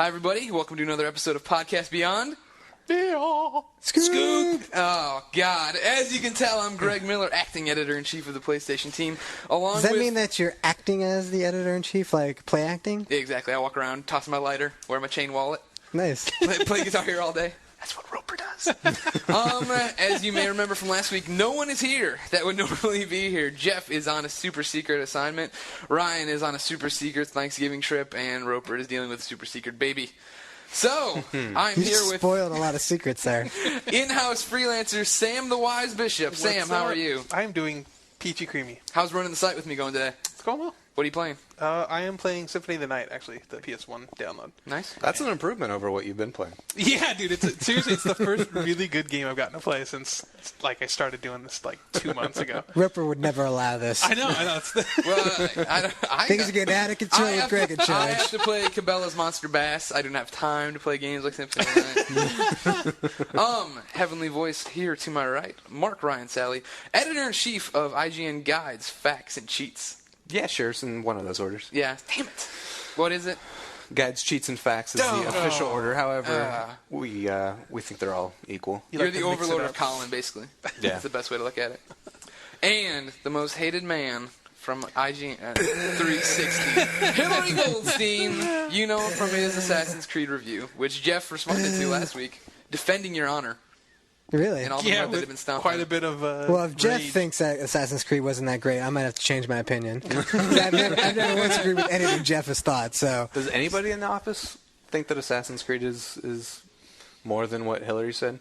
Hi, everybody. Welcome to another episode of Podcast Beyond. Scoop! Oh, God. As you can tell, I'm Greg Miller, acting editor-in-chief of the PlayStation team. Does that mean that you're acting as the editor-in-chief, like play acting? Yeah, exactly. I walk around, toss my lighter, wear my chain wallet. Nice. Play Guitar Hero all day. That's what Roper does. As you may remember from last week, no one is here that would normally be here. Jeff is on a super secret assignment. Ryan is on a super secret Thanksgiving trip, and Roper is dealing with a super secret baby. So, I'm You here with spoiled a lot of secrets there. in-house freelancer Sam the Wise Bishop. Sam, how are you? I'm doing peachy creamy. How's running the site with me going today? It's going well. What are you playing? I am playing Symphony of the Night, actually, the PS1 download. Nice. That's an improvement over what you've been playing. Yeah, dude, seriously, it's the first really good game I've gotten to play since, I started doing this, 2 months ago. Ripper would never allow this. I know. Things are getting out of control with Greg in I charge. have to play Cabela's Monster Bass. I don't have time to play games like Symphony of the Night. Heavenly voice here to my right, Mark Ryan Sally, editor-in-chief of IGN Guides, Facts, and Cheats. Yeah, sure. It's in one of those orders. Yeah. Damn it. What is it? Guides, Cheats, and Facts is the official order. However, we think they're all equal. You're the overlord of Colin, basically. Yeah. That's the best way to look at it. And the most hated man from IGN 360, Hillary Goldstein. You know him from his Assassin's Creed review, which Jeff responded to last week, defending your honor. Really? And all the mud that had been stomped quite on. a bit of Well, if Jeff rage. thinks that Assassin's Creed wasn't that great, I might have to change my opinion. I've never once agreed with anything Jeff has thought, so... Does anybody in the office think that Assassin's Creed is more than what Hillary said?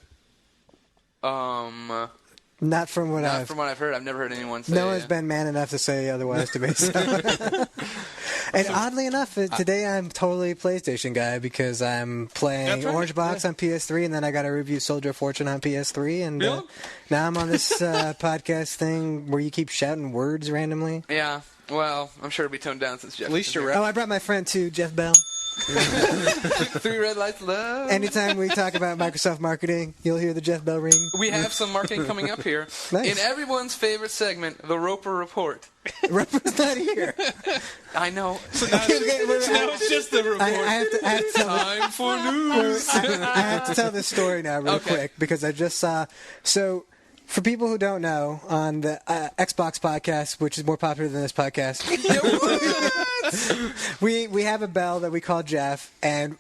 Not from what Not from what I've heard. I've never heard anyone say No one's been man enough to say otherwise to me. So. And oddly enough, today I'm totally a PlayStation guy because I'm playing That's right, Orange Box on PS3, and then I got to review Soldier of Fortune on PS3, and now I'm on this podcast thing where you keep shouting words randomly. Yeah. Well, I'm sure it'll be toned down since Jeff. At least is you're here. Oh, I brought my friend too, Jeff Bell. 3 red lights love. Anytime we talk about Microsoft marketing, you'll hear the Jeff Bell ring. We have some marketing coming up here. Nice. In everyone's favorite segment, the Roper Report. Roper's not here. I know. So now it's just the report. I have to tell Time for news. I have to tell this story now real quick because I just saw. So, for people who don't know, on the Xbox podcast, which is more popular than this podcast, we have a bell that we call Jeff, and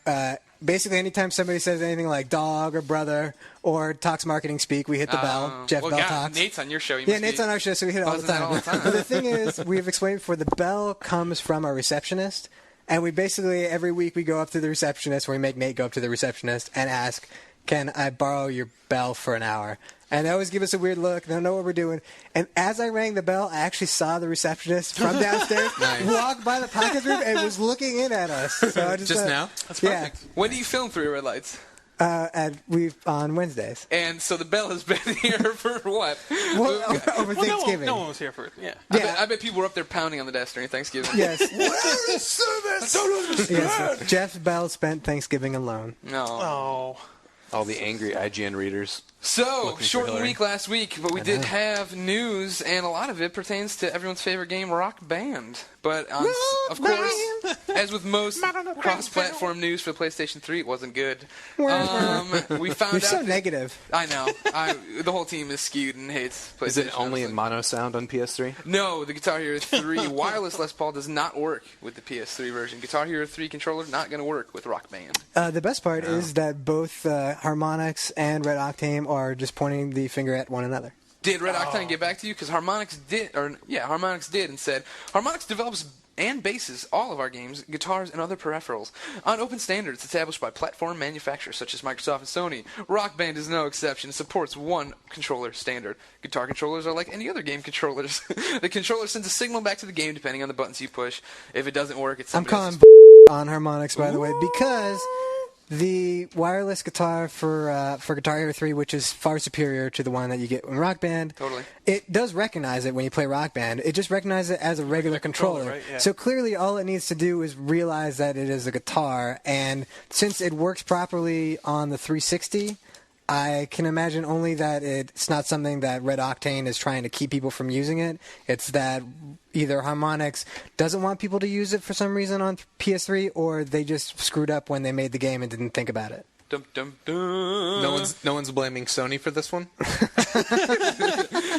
basically anytime somebody says anything like dog or brother or talks marketing speak, we hit the bell. Jeff Bell talks. Nate's on your show. Yeah, Nate's on our show, so we hit it all the time. But the thing is, we've explained before, the bell comes from our receptionist, and we basically, every week, we go up to the receptionist, or we make Nate go up to the receptionist and ask, can I borrow your bell for an hour? And they always give us a weird look. They don't know what we're doing. And as I rang the bell, I actually saw the receptionist from downstairs walk by the podcast room and was looking in at us. So I just now? That's perfect. When do you film 3 red lights? On Wednesdays. And so the bell has been here for what? Well, over Thanksgiving. No one was here for it. Yeah. I bet people were up there pounding on the desk during Thanksgiving. Yes. Where is service? Don't understand. Yes. Jeff Bell spent Thanksgiving alone. No. Oh. All the angry IGN readers. So, for shortened Hillary. week last week, but we did have news, and a lot of it pertains to everyone's favorite game, Rock Band. But, of course, as with most cross-platform news for the PlayStation 3, it wasn't good. We found You're out so that- negative. I know. The whole team is skewed and hates PlayStation. Is it only in honestly. mono sound on PS3? No, the Guitar Hero 3 wireless Les Paul does not work with the PS3 version. Guitar Hero 3 controller not going to work with Rock Band. The best part is that both Harmonix and Red Octane are just pointing the finger at one another. Did Red Octane get back to you? Because Harmonix did and said, Harmonix develops and bases all of our games, guitars, and other peripherals on open standards established by platform manufacturers such as Microsoft and Sony. Rock Band is no exception. It supports one controller standard. Guitar controllers are like any other game controllers. The controller sends a signal back to the game depending on the buttons you push. If it doesn't work, it's I'm somebody calling else's on Harmonix, by the way, because the wireless guitar for Guitar Hero 3, which is far superior to the one that you get in Rock Band, Totally. it does recognize it when you play Rock Band. It just recognizes it as a regular controller. Right? Yeah. So clearly all it needs to do is realize that it is a guitar, and since it works properly on the 360, I can imagine only that it's not something that Red Octane is trying to keep people from using it. It's that either Harmonix doesn't want people to use it for some reason on PS3, or they just screwed up when they made the game and didn't think about it. Dum, dum, dum. No one's blaming Sony for this one.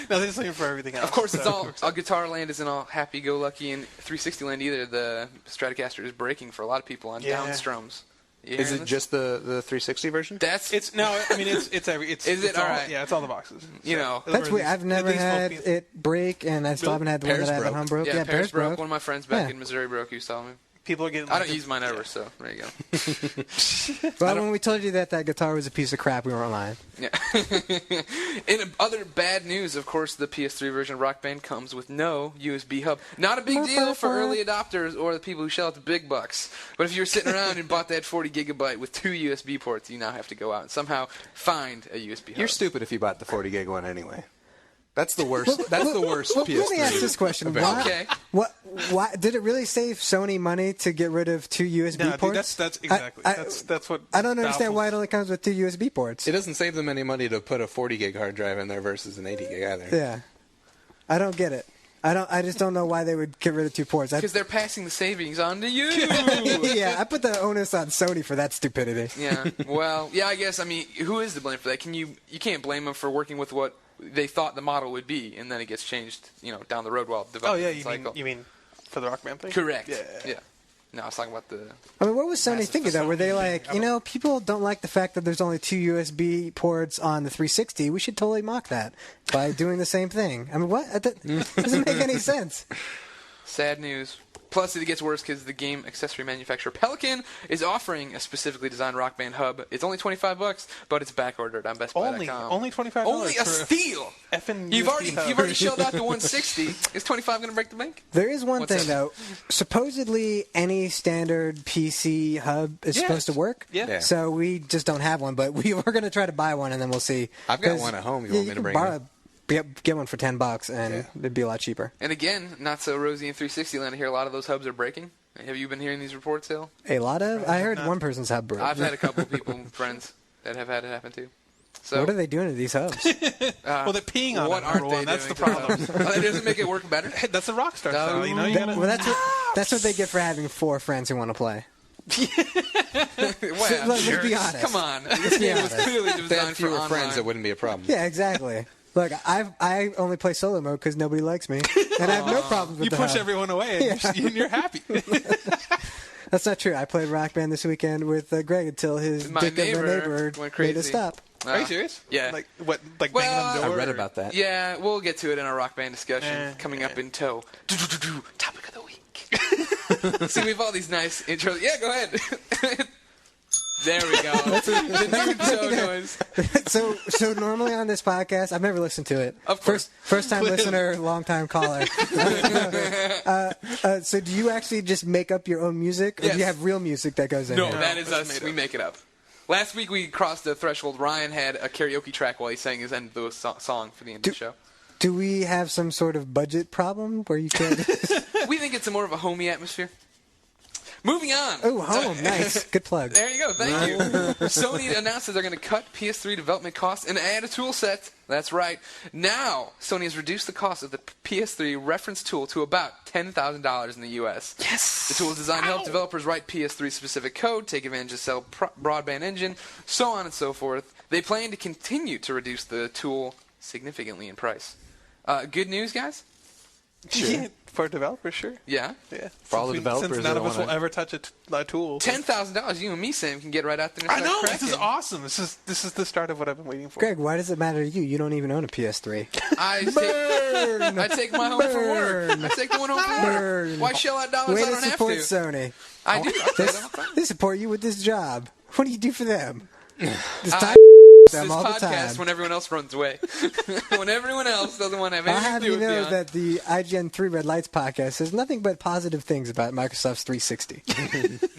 No, they're just looking for everything else. Of course, it's all Guitar Land isn't all happy-go-lucky, and 360 Land either. The Stratocaster is breaking for a lot of people on Downstroms. Is it just the 360 version? It's no. I mean, it's Is it all right? Yeah, it's all the boxes. You know, That's weird. I've never had it break, and I still haven't had the one that I have at home broke. yeah, Paris broke. One of my friends back Yeah. in Missouri broke. He was telling me. People are getting. I don't use mine ever, so there you go. Well, when we told you that guitar was a piece of crap, we weren't lying. Yeah. In other bad news, of course, the PS3 version of Rock Band comes with no USB hub. Not a big deal for early adopters or the people who shell out the big bucks. But if you were sitting around and bought that 40 gigabyte with 2 USB ports, you now have to go out and somehow find a USB hub. You're stupid if you bought the 40 gig one anyway. That's the worst. That's the worst PS3. Let me ask this question. Okay. Why did it really save Sony money to get rid of 2 USB No, dude, ports? that's exactly. That's what. I don't understand baffles- why it only comes with 2 USB ports. It doesn't save them any money to put a 40 gig hard drive in there versus an 80 gig either. Yeah, I don't get it. I just don't know why they would get rid of 2 ports. Because they're passing the savings on to you. Yeah, I put the onus on Sony for that stupidity. Yeah. Well, yeah, I guess. I mean, who is to blame for that? You can't blame them for working with what they thought the model would be, and then it gets changed, down the road while Oh developing yeah, the cycle. you mean for the Rock Band thing? Correct. Yeah. No, I was talking about the. I mean, what was Sony Massive thinking though? Were they facility. like, people don't like the fact that there's only 2 USB ports on the 360. We should totally mock that by doing the same thing. I mean, what? That doesn't make any sense. Sad news. Plus, it gets worse because the game accessory manufacturer Pelican is offering a specifically designed Rock Band hub. It's only $25, but it's back ordered on BestBuy.com. Only $25. Only a steal. Effing You've USB hub. already shelled out the 160. Is 25 going to break the bank? There is one What's thing that? though. Supposedly, any standard PC hub is Yes. supposed to work. Yeah. So we just don't have one, but we're going to try to buy one, and then we'll see. I've got 'Cause, one at home. You yeah, want me to can bring borrow, it? get one for $10, and Yeah. it'd be a lot cheaper. And again, not so rosy in 360 land. I hear a lot of those hubs are breaking. Have you been hearing these reports, Hill? A lot of. I heard one person's hub broke. I've had a couple of people, friends, that have had it happen too. So What are they doing to these hubs? Well, they're peeing on what it, aren't number they one. That's the doing to problem. those? That doesn't make it work better. Hey, that's a rock star No. style. You gotta. Well, that's what they get for having 4 friends who want to play. Well, Let's be honest. come on. This game was honest. clearly If they had designed for fewer online. friends, it wouldn't be a problem. Yeah, exactly. Look, I only play solo mode because nobody likes me, and I have no problems with You the push hub. everyone away, and you're happy. That's not true. I played Rock Band this weekend with Greg until his My dick of a neighbor neighbor went made us crazy. stop. Are you serious? Yeah. Like what? Like Well, banging on the I door? read or- about that. Yeah, we'll get to it in our Rock Band discussion Eh, coming up yeah. in tow. Topic of the week. See, we have all these nice intros. Yeah, go ahead. There we go. the new toe noise. So normally on this podcast, I've never listened to it. Of course. First time listener, long time caller. So do you actually just make up your own music, or do you Yes. have real music that goes in? No, here? that is that's us. made We up. make it up. Last week we crossed the threshold. Ryan had a karaoke track while he sang his end of the song for the end of the show. Do we have some sort of budget problem where you can't? We think it's more of a homey atmosphere. Moving on. Oh, home, nice, good plug. There you go. Thank you. Sony announced that they're going to cut PS3 development costs and add a tool set. That's right. Now, Sony has reduced the cost of the PS3 reference tool to about $10,000 in the U.S. Yes. The tool is designed to help developers write PS3 specific code, take advantage of Cell broadband engine, so on and so forth. They plan to continue to reduce the tool significantly in price. Good news, guys? Yeah, for developers, sure. Yeah. Yeah. For all the developers since none that of us will wanna- ever touch a tool. $10,000. You and me, Sam, can get right out there and I start know. cracking. This is awesome. This is the start of what I've been waiting for. Greg, why does it matter to you? You don't even own a PS3. I take my home from work. I take the one home from work. Burn. Why shell out dollars Way I to don't have support to? Sony. I do. I play them all the time. They support you with this job. What do you do for them? Just I time this them all the podcast time. when everyone else runs away. When everyone else doesn't want to have I'll anything have to do you with know Beyond. that the IGN 3 Red Lights podcast says nothing but positive things about Microsoft's 360.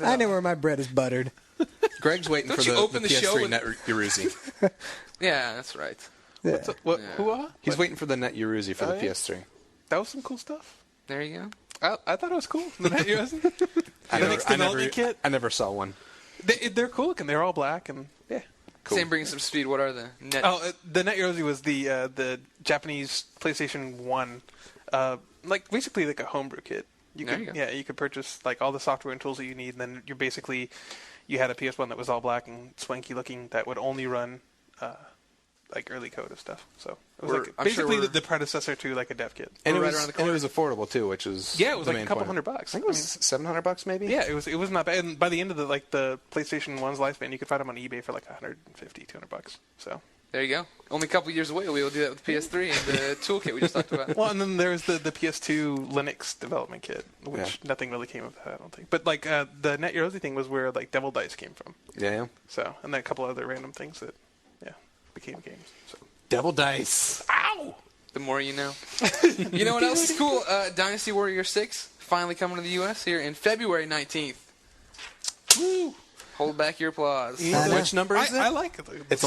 I know where my bread is buttered. Greg's waiting Don't for you the open the show PS3 with- Net Yaruzi. Yeah, that's right. Yeah. What? Yeah. Who? He's waiting for the Net Yaruzi for Oh, the yeah? PS3. That was some cool stuff. There you go. I thought it was cool. The Net US. I The next development kit. I never saw one. They're cool looking. They're all black and yeah. Cool. Sam, bring us some speed. What are the net? The Net Yoshi was the Japanese PlayStation 1, basically like a homebrew kit. You could purchase like all the software and tools that you need, and then you had a PS1 that was all black and swanky looking that would only run like early code of stuff. So it was basically the predecessor to like a dev kit. And it was affordable too, which is it was like a couple point. $100. I think it was $700 maybe. Yeah, it was not bad. And by the end of the PlayStation 1's lifespan, you could find them on eBay for like $150, $200. So there you go. Only a couple years away, we will do that with the PS3 and the toolkit we just talked about. Well, and then there was the PS2 Linux development kit, which nothing really came of that, I don't think. But like the Net Yoshi thing was where like Devil Dice came from. Yeah. So, and then a couple other random things that became games. So. Devil Dice. Ow! The more you know. You know what else is cool? Dynasty Warrior 6 finally coming to the U.S. here in February 19th. Woo! Hold back your applause. Which number is it? I like it. It's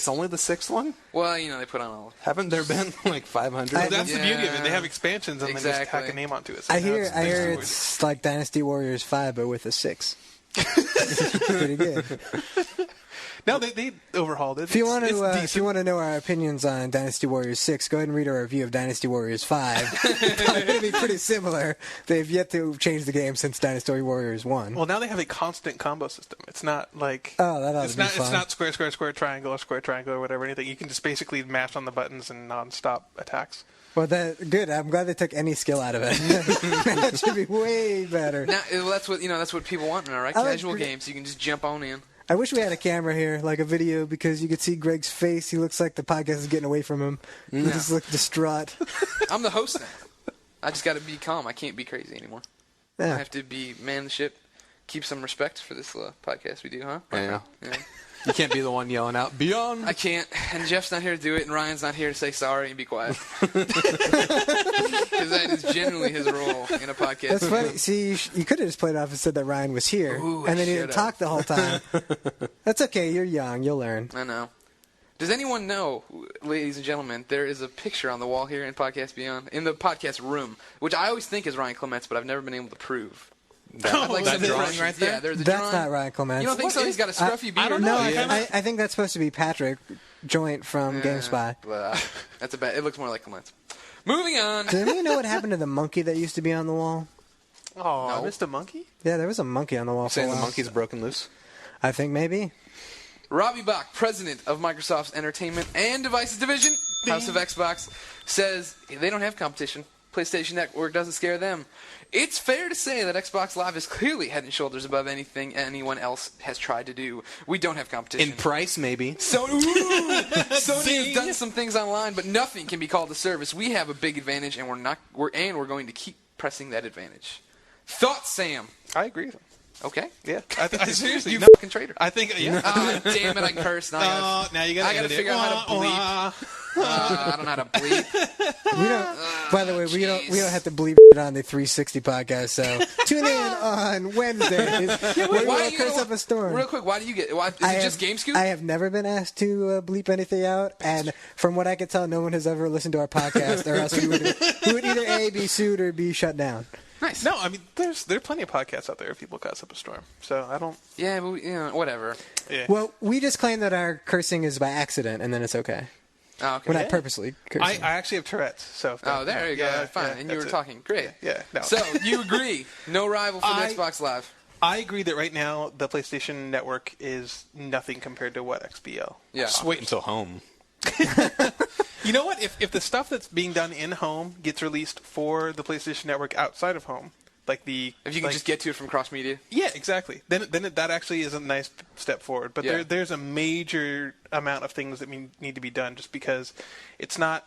only the sixth one? Well, they put on all. Haven't there been like 500? That's the beauty of it. They have expansions and then just tack a name onto it. So I hear it's like Dynasty Warriors 5, but with a 6. Pretty good. No, they overhauled it. If you want to know our opinions on Dynasty Warriors 6, go ahead and read our review of Dynasty Warriors 5. It's going to be pretty similar. They've yet to change the game since Dynasty Warriors 1. Well, now they have a constant combo system. It's not like it's not square, square, square, triangle, or square, triangle, or whatever. Anything you can just basically mash on the buttons and non-stop attacks. Well, good. I'm glad they took any skill out of it. That should be way better. Now, that's what people want now, right? Casual games, you can just jump on in. I wish we had a camera here, like a video, because you could see Greg's face. He looks like the podcast is getting away from him. He just looks distraught. I'm the host now. I just got to be calm. I can't be crazy anymore. Yeah. I have to man the ship, keep some respect for this podcast we do, huh? Yeah. You can't be the one yelling out, "Beyond!" I can't. And Jeff's not here to do it, and Ryan's not here to say sorry and be quiet. Because that is generally his role in a podcast. That's funny. See, you could have just played off and said that Ryan was here, and then he didn't talk the whole time. That's okay. You're young. You'll learn. I know. Does anyone know, ladies and gentlemen, there is a picture on the wall here in Podcast Beyond, in the podcast room, which I always think is Ryan Clement's, but I've never been able to prove. That drawing right there? Yeah, there's a That's drawing. not Ryan Clements. You don't think so? He's got a scruffy beard. I don't know. I think that's supposed to be Patrick Joint from GameSpy. That's it looks more like Clements. Moving on. Does anyone know what happened to the monkey that used to be on the wall? Oh, No. I missed a monkey? Yeah, there was a monkey on the wall. Saying for a the while. monkey's broken loose? I think maybe. Robbie Bach, president of Microsoft's Entertainment and Devices Division, House of Xbox, says they don't have competition. PlayStation Network doesn't scare them. It's fair to say that Xbox Live is clearly head and shoulders above anything anyone else has tried to do. We don't have competition. In price, maybe. Sony has done some things online, but nothing can be called a service. We have a big advantage, and we're going to keep pressing that advantage. Thoughts, Sam? I agree with him. Okay. Yeah. I seriously, you fucking traitor. I think, yeah. Damn it! I cursed. Now I gotta figure out how to bleep. I don't know how to bleep. We don't. By the way, we don't have to bleep it on the 360 podcast. So tune in on Wednesdays. Why do you curse up a storm? Real quick, why do you get? Is it just GameScoop? I have never been asked to bleep anything out, and from what I can tell, no one has ever listened to our podcast, or else we would either A, be sued or be shut down. Nice. No, I mean, there are plenty of podcasts out there if people cuss up a storm. So I don't. Yeah, but whatever. Yeah. Well, we just claim that our cursing is by accident, and then it's okay. Oh, okay. We're not purposely cursing. I actually have Tourette's, so. There you go. Yeah, Fine. yeah, And you were that's it. talking. Great. Yeah. No. So you agree? No rival for the Xbox Live. I agree that right now the PlayStation Network is nothing compared to what XBL. Yeah. Just wait until home. You know what? If the stuff that's being done in home gets released for the PlayStation Network outside of home, like if you can just get to it from cross media. Yeah, exactly. Then that actually is a nice step forward. But Yeah. there's a major amount of things that need to be done just because it's not.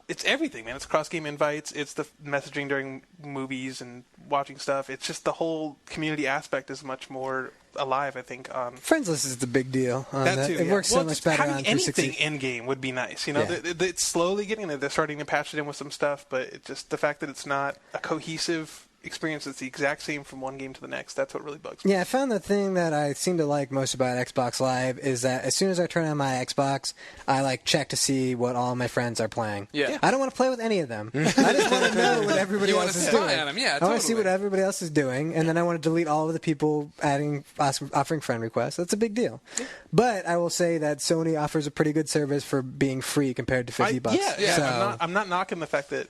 It's everything, man. It's cross-game invites. It's the messaging during movies and watching stuff. It's just the whole community aspect is much more alive, I think. On Friends list is the big deal. On that that. too. It works so much better on 360. Anything in-game would be nice. You know, Yeah. it's slowly getting there. They're starting to patch it in with some stuff, but it's just the fact that it's not a cohesive experience that's the exact same from one game to the next. That's what really bugs me. Yeah, I found the thing that I seem to like most about Xbox Live is that as soon as I turn on my Xbox, I like check to see what all my friends are playing. Yeah. I don't want to play with any of them. I just want to know what everybody else is doing. On them. Yeah, I want to see what everybody else is doing, and then I want to delete all of the people offering friend requests. That's a big deal. Yeah. But I will say that Sony offers a pretty good service for being free compared to $50. Yeah. So, I'm not knocking the fact that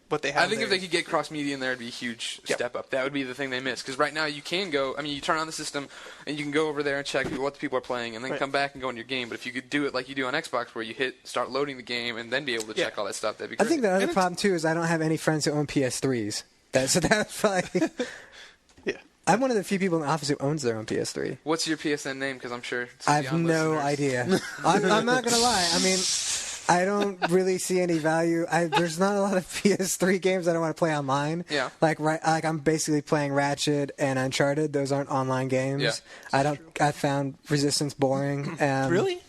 what they have. I think if they could get cross-media in there, it'd be a huge step up. That would be the thing they miss. Because right now you can go, you turn on the system and you can go over there and check what the people are playing and then come back and go in your game. But if you could do it like you do on Xbox where you start loading the game and then be able to check all that stuff, that'd be great. I think the other problem, too, is I don't have any friends who own PS3s. So that's probably... Yeah. I'm one of the few people in the office who owns their own PS3. What's your PSN name? Because I'm sure I have no idea. I'm not going to lie. I don't really see any value. There's not a lot of PS3 games that I want to play online. Yeah. Like I'm basically playing Ratchet and Uncharted. Those aren't online games. Yeah. I found Resistance boring. Really?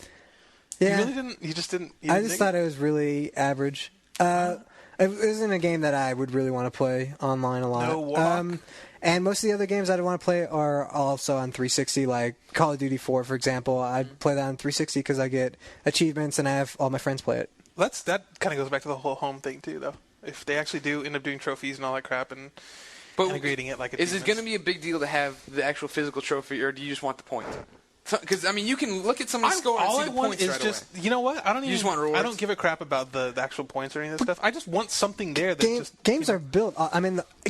Yeah. You really didn't? You just didn't? I just thought it was really average. It isn't a game that I would really want to play online a lot. No walk. And most of the other games I'd want to play are also on 360, like Call of Duty 4, for example. I'd play that on 360 because I get achievements and I have all my friends play it. That kind of goes back to the whole home thing, too, though. If they actually do end up doing trophies and all that crap and integrating it like is it going to be a big deal to have the actual physical trophy, or do you just want the point? Because you can look at someone's score and see the points right away. You know what? I don't just want rewards? I don't give a crap about the actual points or any of this stuff. I just want something there that games are built.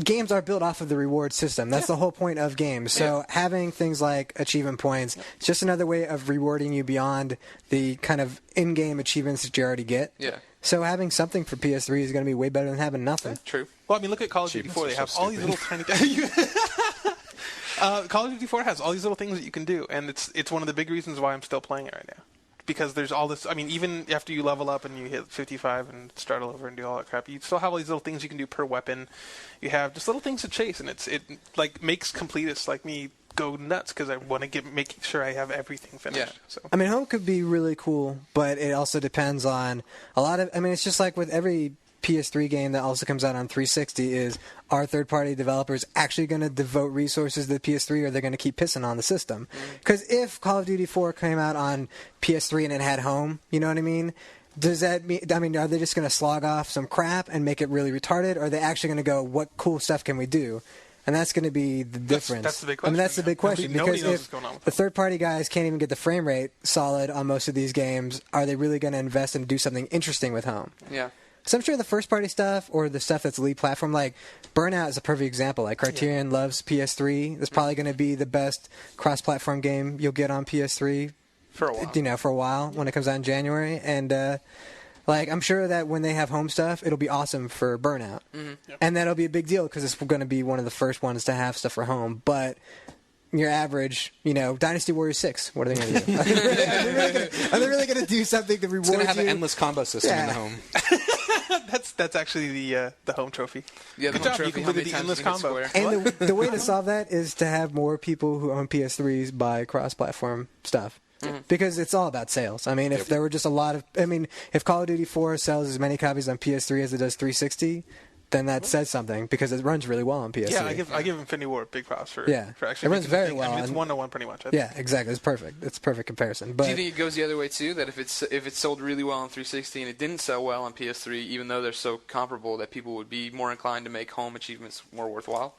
Games are built off of the reward system. That's the whole point of games. So having things like achievement points, it's just another way of rewarding you beyond the kind of in-game achievements that you already get. Yeah. So having something for PS3 is going to be way better than having nothing. True. Well, look at Call of Duty 4. They have all these little tiny. Call of Duty 4 has all these little things that you can do, and it's one of the big reasons why I'm still playing it right now. Because there's all this. Even after you level up and you hit 55 and start all over and do all that crap, you still have all these little things you can do per weapon. You have just little things to chase, and it makes completists like me go nuts because I want to make sure I have everything finished. Yeah. So. Home could be really cool, but it also depends on a lot of. It's just like with every PS3 game that also comes out on 360 is, are third-party developers actually going to devote resources to the PS3, or are they going to keep pissing on the system? Because if Call of Duty 4 came out on PS3 and it had home, you know what I mean? Does that mean, are they just going to slog off some crap and make it really retarded, or are they actually going to go, what cool stuff can we do? And that's going to be the difference. That's the big question. That's the big question. Nobody knows if what's going on with the third-party guys can't even get the frame rate solid on most of these games, are they really going to invest and do something interesting with home? Yeah. So I'm sure the first-party stuff or the stuff that's lead platform, like Burnout is a perfect example. Like Criterion loves PS3. It's probably going to be the best cross-platform game you'll get on PS3 for a while. For a while when it comes out in January. And I'm sure that when they have home stuff, it'll be awesome for Burnout, and that'll be a big deal because it's going to be one of the first ones to have stuff for home. But your average, Dynasty Warriors 6, what are they going to do? Are they really going to do something to reward you? It's going to have an endless combo system in the home. That's actually the home trophy. Yeah, the Good home job. trophy. You completed the endless combo. And the way to solve that is to have more people who own PS3s buy cross-platform stuff. Because it's all about sales. If there were just a lot of... if Call of Duty 4 sells as many copies on PS3 as it does 360... then that says something because it runs really well on PS3. Yeah, I give Infinity War big props for actually. It runs very well. It's 1-to-1 pretty much. Yeah, exactly. It's perfect. It's a perfect comparison. But do you think it goes the other way too? That if it's sold really well on 360 and it didn't sell well on PS3, even though they're so comparable, that people would be more inclined to make home achievements more worthwhile?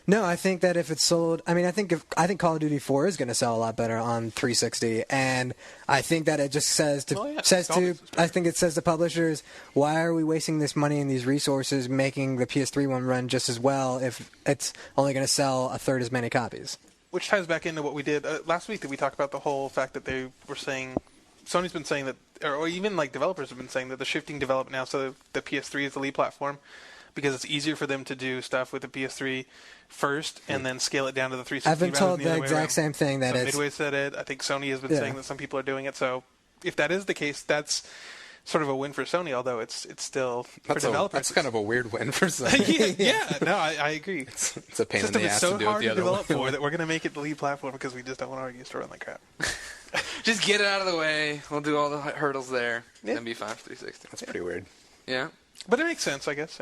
No, I think that if it's sold, I think Call of Duty 4 is going to sell a lot better on 360, and I think that it just says to publishers, why are we wasting this money and these resources making the PS3 one run just as well if it's only going to sell a third as many copies? Which ties back into what we did last week. That we talked about the whole fact that they were saying, Sony's been saying that, or even like developers have been saying that they're shifting development now, so the PS3 is the lead platform. Because it's easier for them to do stuff with the PS3 first and then scale it down to the 360. I've been told the exact same thing. That Midway said it. I think Sony has been saying that some people are doing it. So if that is the case, that's sort of a win for Sony, although it's still for developers. That's kind of a weird win for Sony. I agree. It's a pain in the ass to do it the other way. For that we're going to make it the lead platform because we just don't want our games to run like crap. Just get it out of the way. We'll do all the hurdles there. Then be fine for 360. That's pretty weird. Yeah. But it makes sense, I guess.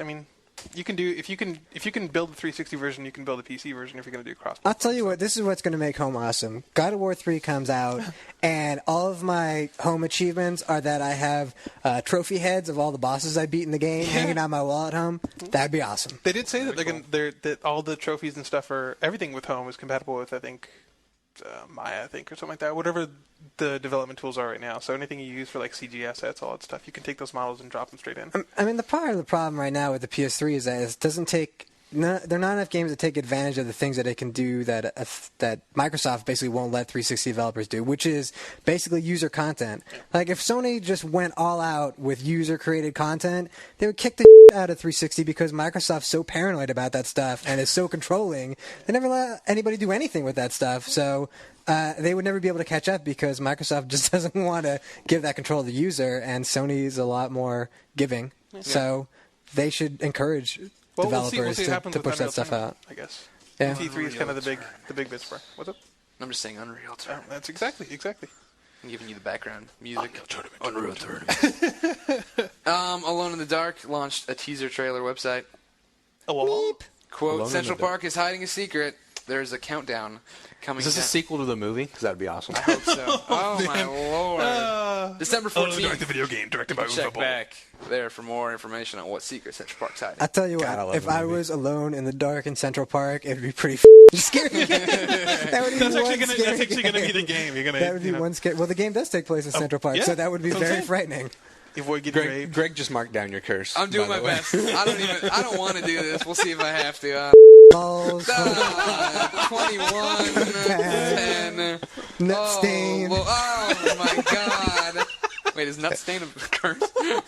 You can do if you can build the 360 version, you can build a PC version if you're going to do cross. I'll tell you what, this is what's going to make home awesome. God of War 3 comes out, and all of my home achievements are that I have trophy heads of all the bosses I beat in the game hanging on my wall at home. That'd be awesome. They did say that that all the trophies and stuff are everything with home is compatible with, I think, Maya, or something like that. Whatever the development tools are right now. So anything you use for like CG assets, all that stuff, you can take those models and drop them straight in. I mean, the part of the problem right now with the PS3 is that it doesn't take. There are not enough games that take advantage of the things that it can do that Microsoft basically won't let 360 developers do, which is basically user content. Like, if Sony just went all out with user-created content, they would kick the out of 360 because Microsoft's so paranoid about that stuff and is so controlling. They never let anybody do anything with that stuff, so they would never be able to catch up because Microsoft just doesn't want to give that control to the user, and Sony's a lot more giving. Yeah. So they should encourage developers we'll see to push that stuff out. I guess. Yeah. T3 is kind of the big bit for. What's up? I'm just saying Unreal Tournament. That's exactly. I'm giving you the background music. Unreal Tournament. Alone in the Dark launched a teaser trailer website. Quote, Alone Central Park is hiding a secret. There's a countdown coming. Is this a sequel to the movie? Because that'd be awesome. I hope so. Oh, my Lord. December 14th. the video game directed by Check back there for more information on what secret Central Park's hiding. I'll tell you God, what, if I was alone in the dark in Central Park, it'd be pretty scary. That's actually going to be the game. That would be one scary. Well, the game does take place in Central Park, so that would be very frightening. Avoid getting raped. Greg just marked down your curse. I'm doing my best. I don't want to do this. We'll see if I have to. Balls. 21, 10. Nut stain. Oh my God. Wait, is nut stain a curse? In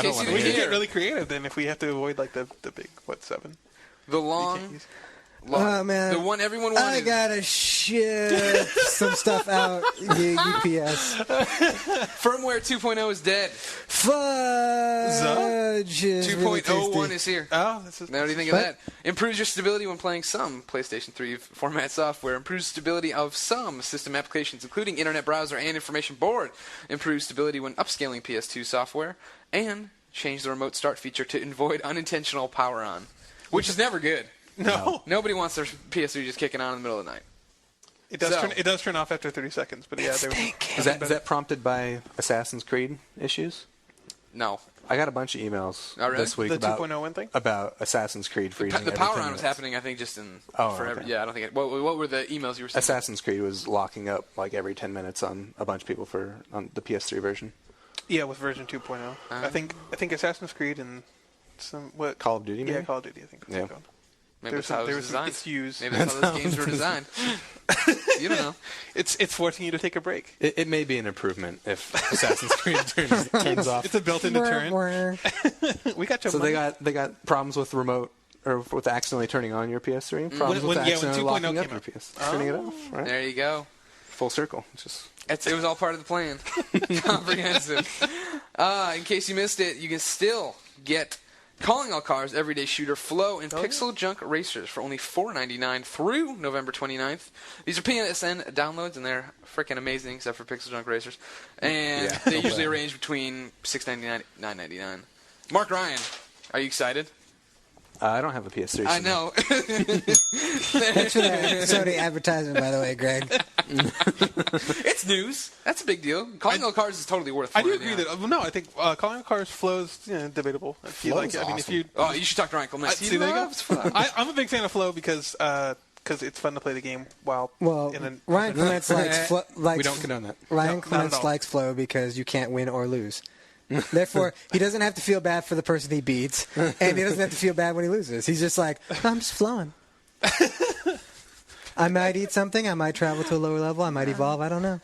case you didn't We can hear, get really creative then if we have to avoid like the big 7. the long. Oh, man. The one everyone wanted. I gotta ship some stuff out. UPS. Firmware 2.0 is dead. Fudge. 2.01 is here. Oh, Now, what do you think of that? Improves your stability when playing some PlayStation 3 format software. Improves stability of some system applications, including Internet Browser and Information Board. Improves stability when upscaling PS2 software. And change the remote start feature to avoid unintentional power on, which is never good. No. Nobody wants their PS3 just kicking on in the middle of the night. It does turn off after 30 seconds, but yeah. Is that prompted by Assassin's Creed issues? No. I got a bunch of emails this week the about 2.01 thing? About Assassin's Creed freezing. The power on was happening, I think, just in forever. Okay. Yeah, I don't think it. What were the emails you were sending? Assassin's Creed was locking up like every 10 minutes on a bunch of people on the PS3 version. Yeah, with version 2.0. I think Assassin's Creed and Call of Duty. Maybe? Yeah, Call of Duty. I think that's called. Maybe that's how it was designed. Issues. Maybe that's how those games were designed. You don't know. It's forcing you to take a break. It may be an improvement if Assassin's Creed turns off. It's a built-in deterrent. We got your so money. they got problems with remote or with accidentally turning on your PS3. Problems with accidentally locking up your PS3. Turning it off. Right? There you go. Full circle. It was all part of the plan. Comprehensive. In case you missed it, you can still get Calling All Cars Everyday Shooter Flow and Pixel Junk Racers for only $4.99 through November 29th. These are PSN downloads, and they're freaking amazing, except for Pixel Junk Racers. And they usually range between $6.99 and $9.99. Mark Ryan, are you excited? I don't have a PS3. I know. Thanks for that Sony advertisement, by the way, Greg. It's news. That's a big deal. Calling All Cars is totally worth it. I do agree that. No, I think Calling All Cars flows debatable. If you like it. Awesome. I mean, if you. Oh, you should talk to Ryan Cole next. See, there you go. I'm a big fan of Flow because it's fun to play the game while. Well, Ryan Clements likes we don't condone that. Ryan Clements likes Flow because you can't win or lose. Therefore, he doesn't have to feel bad for the person he beats, and he doesn't have to feel bad when he loses. He's just like, I'm just flowing. I might eat something. I might travel to a lower level. I might evolve. I don't know.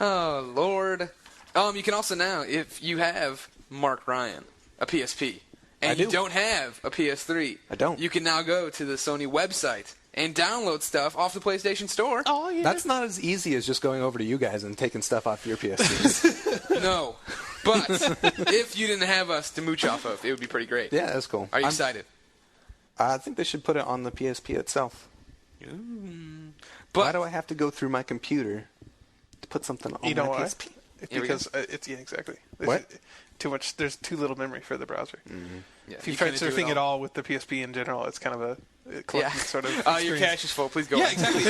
Oh, Lord. You can also now, if you have Mark Ryan, a PSP, and you don't have a PS3, I don't. You can now go to the Sony website and download stuff off the PlayStation Store. Oh, yeah. That's not as easy as just going over to you guys and taking stuff off your PS3s. No. But if you didn't have us to mooch off of, it would be pretty great. Yeah, that's cool. Are you excited? I think they should put it on the PSP itself. But why do I have to go through my computer to put something on my PSP? Because it's exactly. What? too much. There's too little memory for the browser. Mm-hmm. Yeah, if you tried surfing at all with the PSP in general, it's kind of a clunky sort of. Your cache is full. Please go. Yeah, exactly.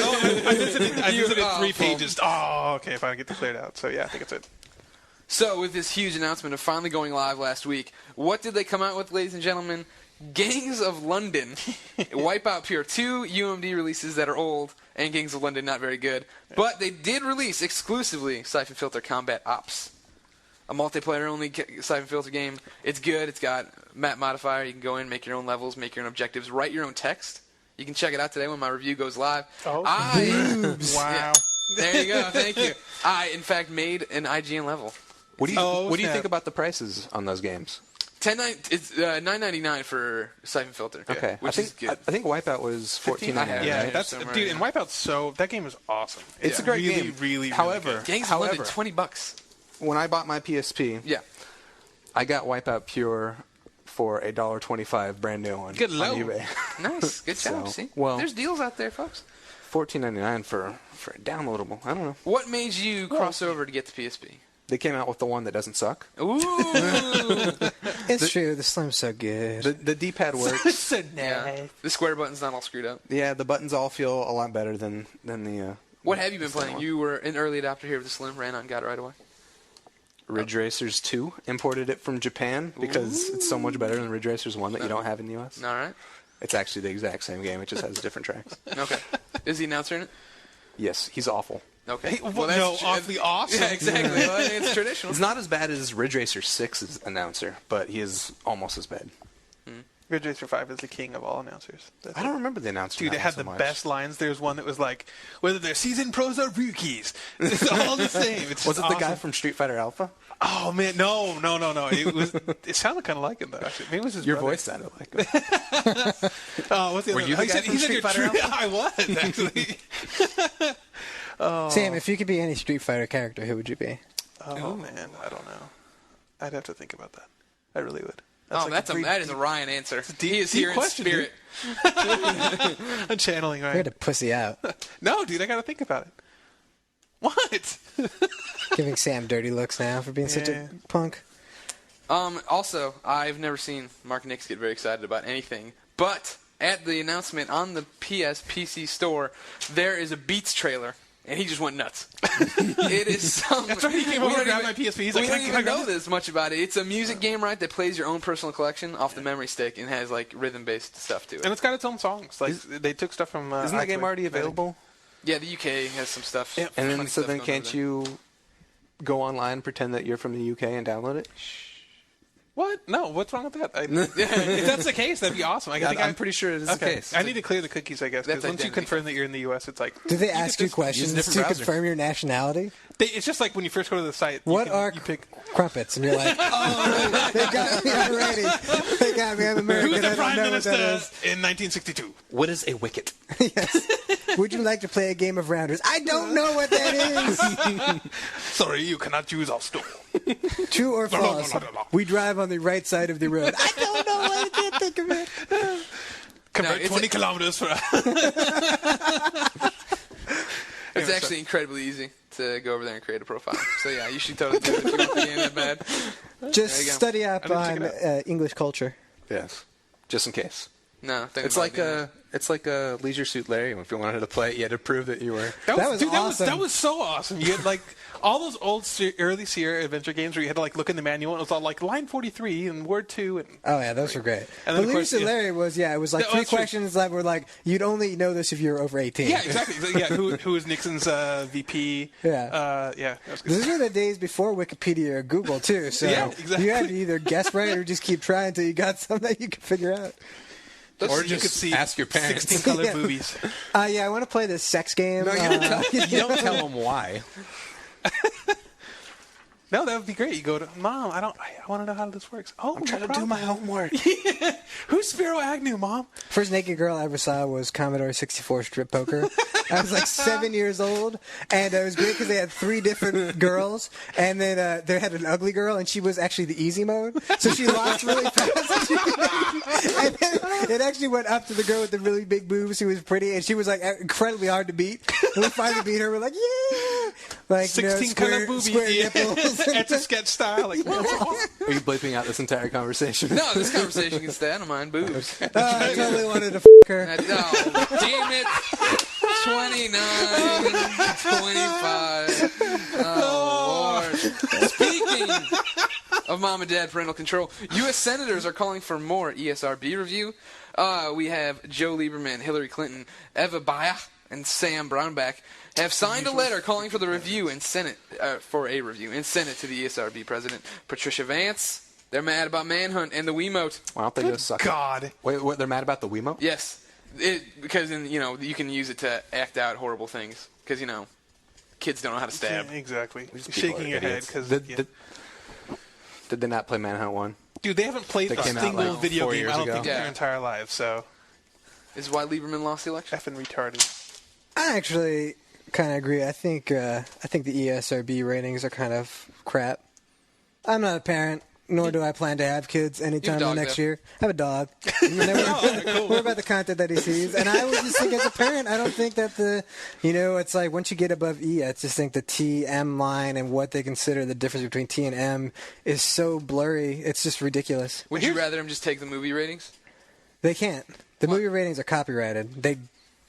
I visited 3 pages. Oh, okay. If I get to clear it out. So yeah, I think it's it. So with this huge announcement of finally going live last week, what did they come out with, ladies and gentlemen? Gangs of London, Wipeout Pure, 2 UMD releases that are old, and Gangs of London not very good. But they did release exclusively Siphon Filter Combat Ops, a multiplayer-only Siphon Filter game. It's good. It's got map modifier. You can go in, make your own levels, make your own objectives, write your own text. You can check it out today when my review goes live. Oh, wow. Yeah, there you go. Thank you. I, in fact, made an IGN level. What do you think about the prices on those games? It's $9.99 for Siphon Filter. Okay, which is good. I think Wipeout was $14.99. Yeah, dude. And Wipeout's that game is awesome. It's a great game. Really, However, Gangs of London, $20. When I bought my PSP, I got Wipeout Pure for $1.25 brand new on eBay. Nice, good job. See, there's deals out there, folks. $14.99 for a downloadable. I don't know. What made you cross over to get the PSP? They came out with the one that doesn't suck. Ooh, it's true. The Slim's so good. The D-pad works. So nice. The square button's not all screwed up. Yeah, the buttons all feel a lot better than the. What have you been playing? You were an early adopter here with the Slim. Ran out and got it right away. Ridge Racers 2. Imported it from Japan because it's so much better than Ridge Racers 1 that you don't have in the U.S. All right. It's actually the exact same game. It just has different tracks. Okay. Is the announcer in it? Yes, he's awful. Okay. Hey, awfully awesome. Yeah, exactly. Well, I mean, it's traditional. He's not as bad as Ridge Racer 6's announcer, but he is almost as bad. Ridge Racer 5 is the king of all announcers. I don't remember the announcer. Dude, it had the best lines. There's one that was like, whether they're seasoned pros or rookies, it's all the same. It's was it awesome. the guy from Street Fighter Alpha? Oh man, no. It sounded kind of like him though. Actually, maybe it was his Your brother. voice sounded like him. What's the Were other? you the guy from Street Fighter Alpha? I was actually. Sam, if you could be any Street Fighter character, who would you be? Oh man, I don't know. I'd have to think about that. I really would. That is a Ryan answer. He is here in spirit. I'm channeling Ryan. Way to pussy out. No, dude, I got to think about it. What? Giving Sam dirty looks now for being such a punk. Also, I've never seen Mark Nix get very excited about anything, but at the announcement on the PC store, there is a Beats trailer. And he just went nuts. It is some. That's right. He came over and grabbed my PSP. He's like, we don't even know this much about it. It's a music game, right? That plays your own personal collection off the memory stick and has like rhythm-based stuff to it. And it's got its own songs. Like they took stuff from. Isn't that game already available? Yeah, the UK has some stuff. Yep. And then can't you go online and pretend that you're from the UK and download it? What? No, what's wrong with that? If that's the case, that'd be awesome. I'm pretty sure it is the case. I need to clear the cookies, I guess, because once you confirm that you're in the U.S., it's like... Do they ask you questions to confirm your nationality? It's just like when you first go to the site. You pick crumpets, and you're like, oh, they got me already. They got me. I'm American. Who's the I don't Prime know Minister what that is. in 1962? What is a wicket? Yes. Would you like to play a game of rounders? I don't know what that is. Sorry, you cannot use our store. True or false? No. We drive on the right side of the road. I don't know why I can't think of it. Convert 20 kilometers for... It's actually incredibly easy to go over there and create a profile. So yeah, you should totally do it if you want the game that bad. Just study up on English culture. Yes, just in case. No, it's like a Leisure Suit Larry. If you wanted to play it, you had to prove that you were. That was awesome. That was so awesome. You had like all those old early Sierra adventure games where you had to like look in the manual and it was all like line 43 and word 2. And, oh yeah, those were great. And then Leisure Suit Larry was it was like 3 questions that were like you'd only know this if you were over 18. Yeah, exactly. Yeah, who was Nixon's VP? Yeah, yeah. These were the days before Wikipedia or Google too. So yeah, exactly. You had to either guess right or just keep trying until you got something that you could figure out. Or you could see ask your parents. 16 color boobies. Yeah, I want to play this sex game. No, you don't tell them why. No, that would be great. You go to Mom. I want to know how this works. Oh, I'm trying to do my homework. Who's Spiro Agnew, Mom? First naked girl I ever saw was Commodore 64 strip poker. I was like 7 years old, and it was great because they had 3 different girls, and then they had an ugly girl, and she was actually the easy mode, so she lost really fast. And then it actually went up to the girl with the really big boobs who was pretty, and she was like incredibly hard to beat. And we finally beat her. We're like, yeah. like 16 color boobies, square nipples. Etch a sketch style. Like, Are you bleeping out this entire conversation? No, this conversation can stay. I don't mind boobs. I totally wanted to her. No, damn it. 29, 25. Oh, Lord. Speaking of mom and dad parental control, U.S. senators are calling for more ESRB review. We have Joe Lieberman, Hillary Clinton, Eva Baia, and Sam Brownback have signed a letter calling for the review in Senate for a review in Senate to the ESRB president Patricia Vance. They're mad about Manhunt and the Wiimote. Why don't they go suck God. it? Wait, what? They're mad about the Wiimote? Yes, because you can use it to act out horrible things. Because kids don't know how to stab. Yeah, exactly. Just Shaking your head idiots. because. Did they not play Manhunt 1? Dude, they haven't played a single video 4 game, years I don't ago. think, in their entire lives, so. This is why Lieberman lost the election. Effing retarded. I actually kind of agree. I think the ESRB ratings are kind of crap. I'm not a parent, nor do I plan to have kids anytime next year. I have a dog. We're about the content that he sees, and I would just think as a parent, I don't think that it's like once you get above E, I just think the T-M line and what they consider the difference between T and M is so blurry. It's just ridiculous. Would you rather them just take the movie ratings? They can't. The movie ratings are copyrighted.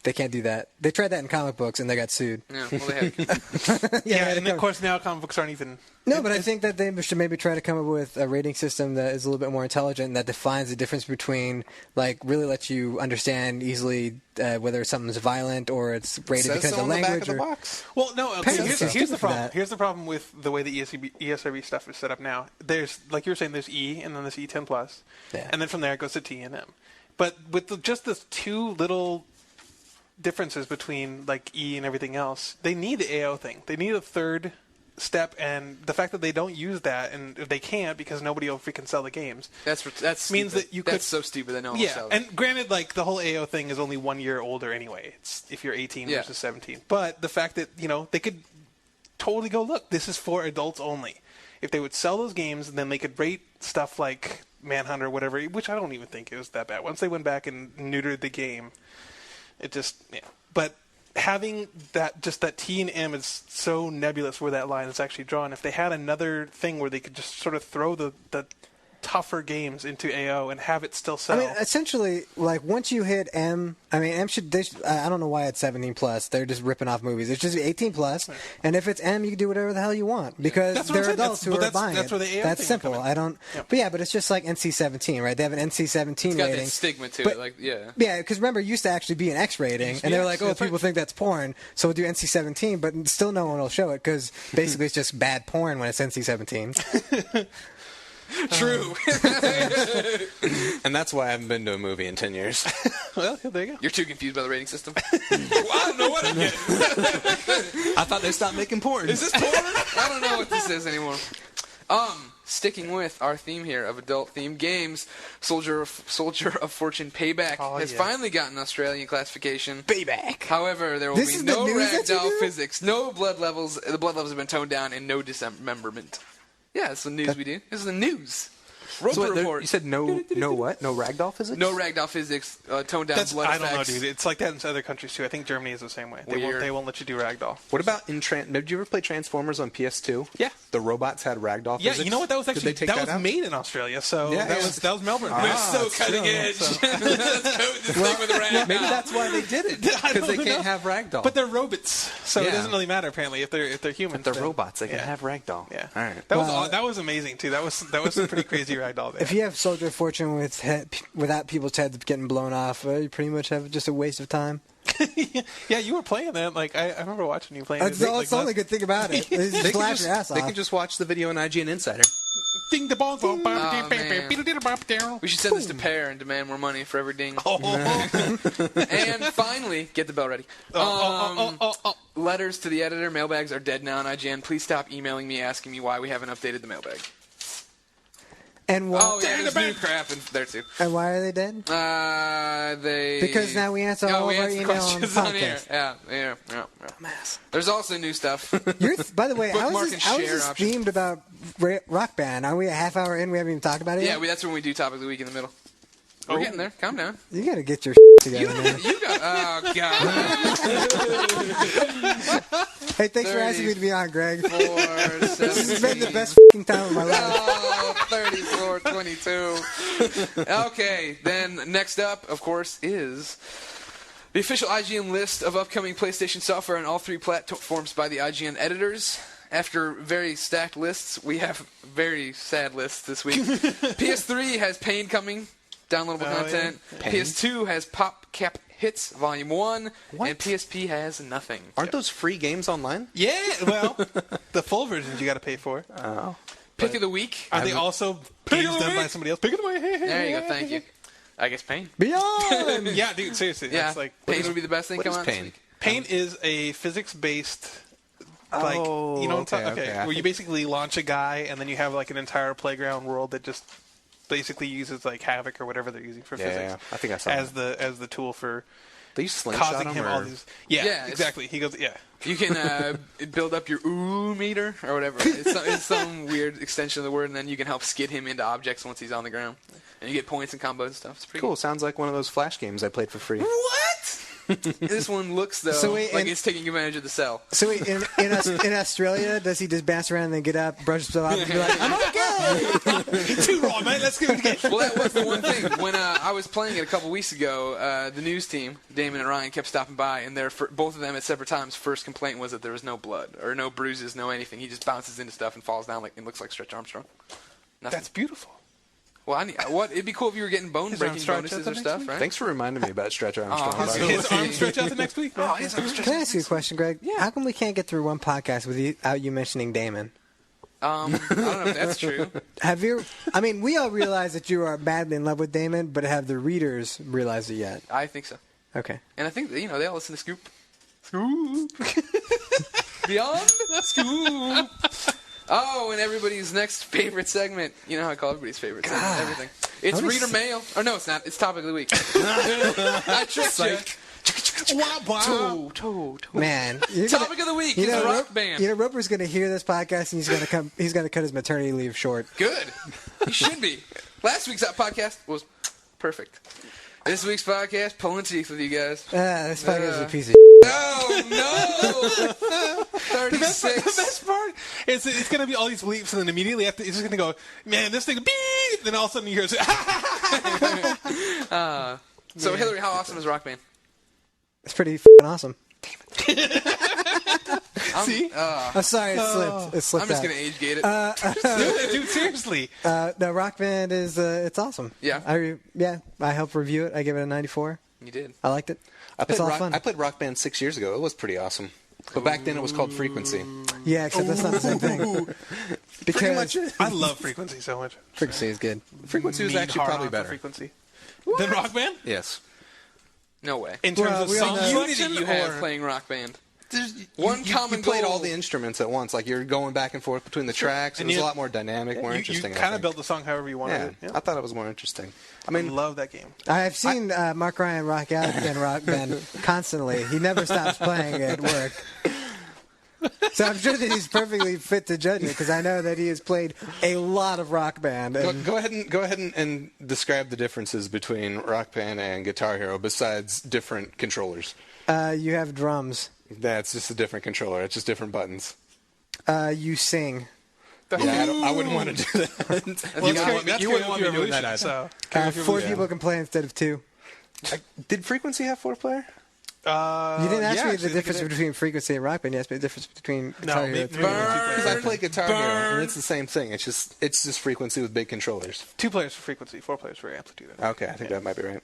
They can't do that. They tried that in comic books and they got sued. Yeah, well, they had. And of course now comic books aren't even. No, but I think that they should maybe try to come up with a rating system that is a little bit more intelligent, that defines the difference between, like, really lets you understand easily whether something's violent or it's rated because of language. Back of the box. Well, no. Okay, here's the problem. that. Here's the problem with the way the ESRB stuff is set up now. There's, like you were saying, there's E and then there's E10 plus, and then from there it goes to T and M. But with just the two little differences between like E and everything else, they need the AO thing. They need a third step, and the fact that they don't use that, and they can't because nobody will freaking sell the games. That's means stupid. that you could. That's so stupid that no one will sell them. And granted, like the whole AO thing is only 1 year older anyway. It's if you're 18 versus 17. But the fact that they could totally go, look, this is for adults only. If they would sell those games, then they could rate stuff like Manhunt or whatever, which I don't even think it was that bad. Once they went back and neutered the game, it just But having that T and M is so nebulous where that line is actually drawn. If they had another thing where they could just sort of throw the tougher games into AO and have it still sell. I mean, essentially, like once you hit M, I mean, I don't know why it's 17 plus. They're just ripping off movies. It's just 18 plus, and if it's M, you can do whatever the hell you want because they're adults who are buying that's it. Where the AO that's simple. I don't. But but it's just like NC-17, right? They have an NC-17 it's got rating. that stigma to it, Yeah, because remember, it used to actually be an X rating, and they were like, "Oh, people think that's porn, so we'll do NC-17," but still no one will show it because basically it's just bad porn when it's NC-17. True. And that's why I haven't been to a movie in 10 years. Well, there you go. You're too confused by the rating system. Well, I don't know what I'm getting. I thought they stopped making porn. Is this porn? I don't know what this is anymore. Sticking with our theme here of adult-themed games, Soldier of Fortune Payback has finally gotten Australian classification. Payback. However, there will be no ragdoll physics, no blood levels. The blood levels have been toned down, and no dismemberment. Yeah, it's the news we do. This is the news. Roper report. You said no what? No ragdoll physics? No ragdoll physics, toned down blood I effects. don't know, dude. It's like that in other countries, too. I think Germany is the same way. They won't let you do ragdoll. What about did you ever play Transformers on PS2? Yeah. The robots had ragdoll physics? Yeah, you know what? That was actually that was made in Australia, so that was Melbourne. We're so cutting edge. Let's code this thing with ragdoll. Maybe that's why they did it. Because they can't have ragdoll. But they're robots, so it doesn't really matter, apparently, if they're humans. But they're robots. They can have ragdoll. Yeah. All right. That was amazing, too. That was some pretty crazy ragdoll there. If you have Soldier of Fortune without people's heads getting blown off, you pretty much have just a waste of time. Yeah, you were playing that. Like I remember watching you playing. That's the only good thing about it. They can just watch the video on IGN Insider. Ding the bong. We should send this to Pear and demand more money for every ding. And finally, get the bell ready. Letters to the editor. Mailbags are dead now on IGN. Please stop emailing me asking me why we haven't updated the mailbag. And why? Oh, yeah, there's new crap in there, too. And why are they dead? Because now we answer all of our emails on the podcast. Yeah. There's also new stuff. By the way, how is Bookmark and this share option. themed about Rock Band? Are we a half hour in? We haven't even talked about it yet? Yeah, that's when we do Topic of the Week in the middle. We're getting there. Calm down. You got to get your together, man. You got... Oh, God. Hey, thanks for asking me to be on, Greg. 4, This has been the best time of my life. Oh, 34, 22. Okay, then next up, of course, is the official IGN list of upcoming PlayStation software on all 3 platforms by the IGN editors. After very stacked lists, we have very sad lists this week. PS3 has Pain coming, downloadable content. Yeah. PS2 has PopCap Hits Volume 1, and PSP has nothing. Aren't those free games online? Yeah, well, the full versions you got to pay for. Oh. Pick of the week. Are they also games done by somebody else? Pick of the week. There you go, thank you. I guess Pain. Beyond! Yeah, dude, seriously. Yeah, that's like, Pain would be the best thing come out this week. Pain is a physics-based... Like, you know what I'm talking about? Where you basically launch a guy, and then you have like an entire playground world that just basically uses like Havoc or whatever they're using for physics. Yeah, I think I saw as the tool for they use slingshot causing him all these. Yeah, exactly. He goes, yeah. You can build up your ooh meter or whatever. It's some weird extension of the word, and then you can help skid him into objects once he's on the ground, and you get points and combos and stuff. It's pretty cool. Sounds like one of those Flash games I played for free. What? This one looks, though, like it's taking advantage of the cell. So wait, in Australia, does he just bounce around and then get up, brush himself off, and be like, I'm okay? Too raw, man. Let's give it again. Well, that was the one thing. When I was playing it a couple weeks ago, the news team, Damon and Ryan, kept stopping by, and both of them at separate times, first complaint was that there was no blood, or no bruises, no anything. He just bounces into stuff and falls down like it looks like Stretch Armstrong. Nothing. That's beautiful. Well, it'd be cool if you were getting bone-breaking bonuses or stuff, right? Thanks for reminding me about Stretch Armstrong. His arm stretch out the next week? Oh, his arm stretch. Can I ask you a question, Greg? Yeah. How come we can't get through one podcast without you mentioning Damon? I don't know if that's true. We all realize that you are madly in love with Damon, but have the readers realized it yet? I think so. Okay. And I think, they all listen to Scoop. Scoop. Beyond Scoop. Oh, and everybody's next favorite segment. You know how I call everybody's favorite segment. Everything. It's reader mail. Or no, it's not. It's topic of the week. I tricked you. Wow. Man. Topic of the week is Rock Band. Roper's going to hear this podcast, and he's going to cut his maternity leave short. Good. He should be. Last week's podcast was perfect. This week's podcast, pulling teeth with you guys. This podcast is a piece of no! 36. The best part is it's going to be all these bleeps, and then immediately after, it's just going to go, man, this thing, beep! Then all of a sudden you hear So, Hillary, how awesome is Rock Band? It's pretty f***ing awesome. See? I'm sorry, it slipped. I'm just going to age gate it. Dude, seriously. No, Rock Band is it's awesome. Yeah? I helped review it. I gave it a 94. You did. I liked it. I played Rock Band 6 years ago. It was pretty awesome. But back then it was called Frequency. Yeah, except that's not the same thing. Because I love Frequency so much. Frequency is good. Frequency was actually probably better. Frequency. Than Rock Band? Yes. No way. In terms of song selection, you have playing Rock Band. You played all the instruments at once. Like you're going back and forth between the tracks. And it was a lot more dynamic, more interesting. You kind of built the song however you wanted it. Yeah. I thought it was more interesting. I love that game. I've seen Mark Ryan rock out in Rock Band constantly. He never stops playing at work. So I'm sure that he's perfectly fit to judge it because I know that he has played a lot of Rock Band. Go ahead and describe the differences between Rock Band and Guitar Hero besides different controllers. You have drums. That's just a different controller. It's just different buttons. You sing. Yeah, I wouldn't want to do that. You wouldn't want me doing that either. So. 4 people can play instead of 2. Did Frequency have 4-player? You didn't ask me the difference between Frequency and Rock Band. You asked me the difference between Guitar Hero. Because I play Guitar Hero, and it's the same thing. It's just Frequency with big controllers. 2 players for Frequency, 4 players for Amplitude. Okay, I think that might be right.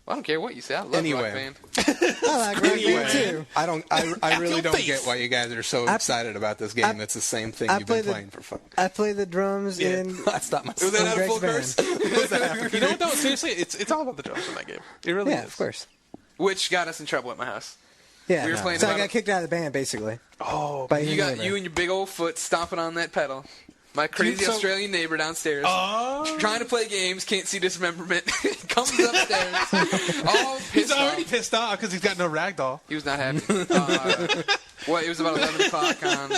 Well, I don't care what you say. I love Rock Band. I like Rock Band too. I really don't get why you guys are so excited about this game. That's the same thing you've been playing for fun. I play the drums in. That's not my. Was that a full curse? You know what though? Seriously, it's all about the drums in that game. It really is. Yeah, of course. Which got us in trouble at my house. Yeah, we were playing so I got kicked out of the band basically. Oh, you got you and your big old foot stomping on that pedal. My crazy Australian neighbor downstairs, trying to play games, can't see dismemberment, comes upstairs, all pissed He's already off. pissed off because he's got no ragdoll. He was not happy. It was about 11 o'clock on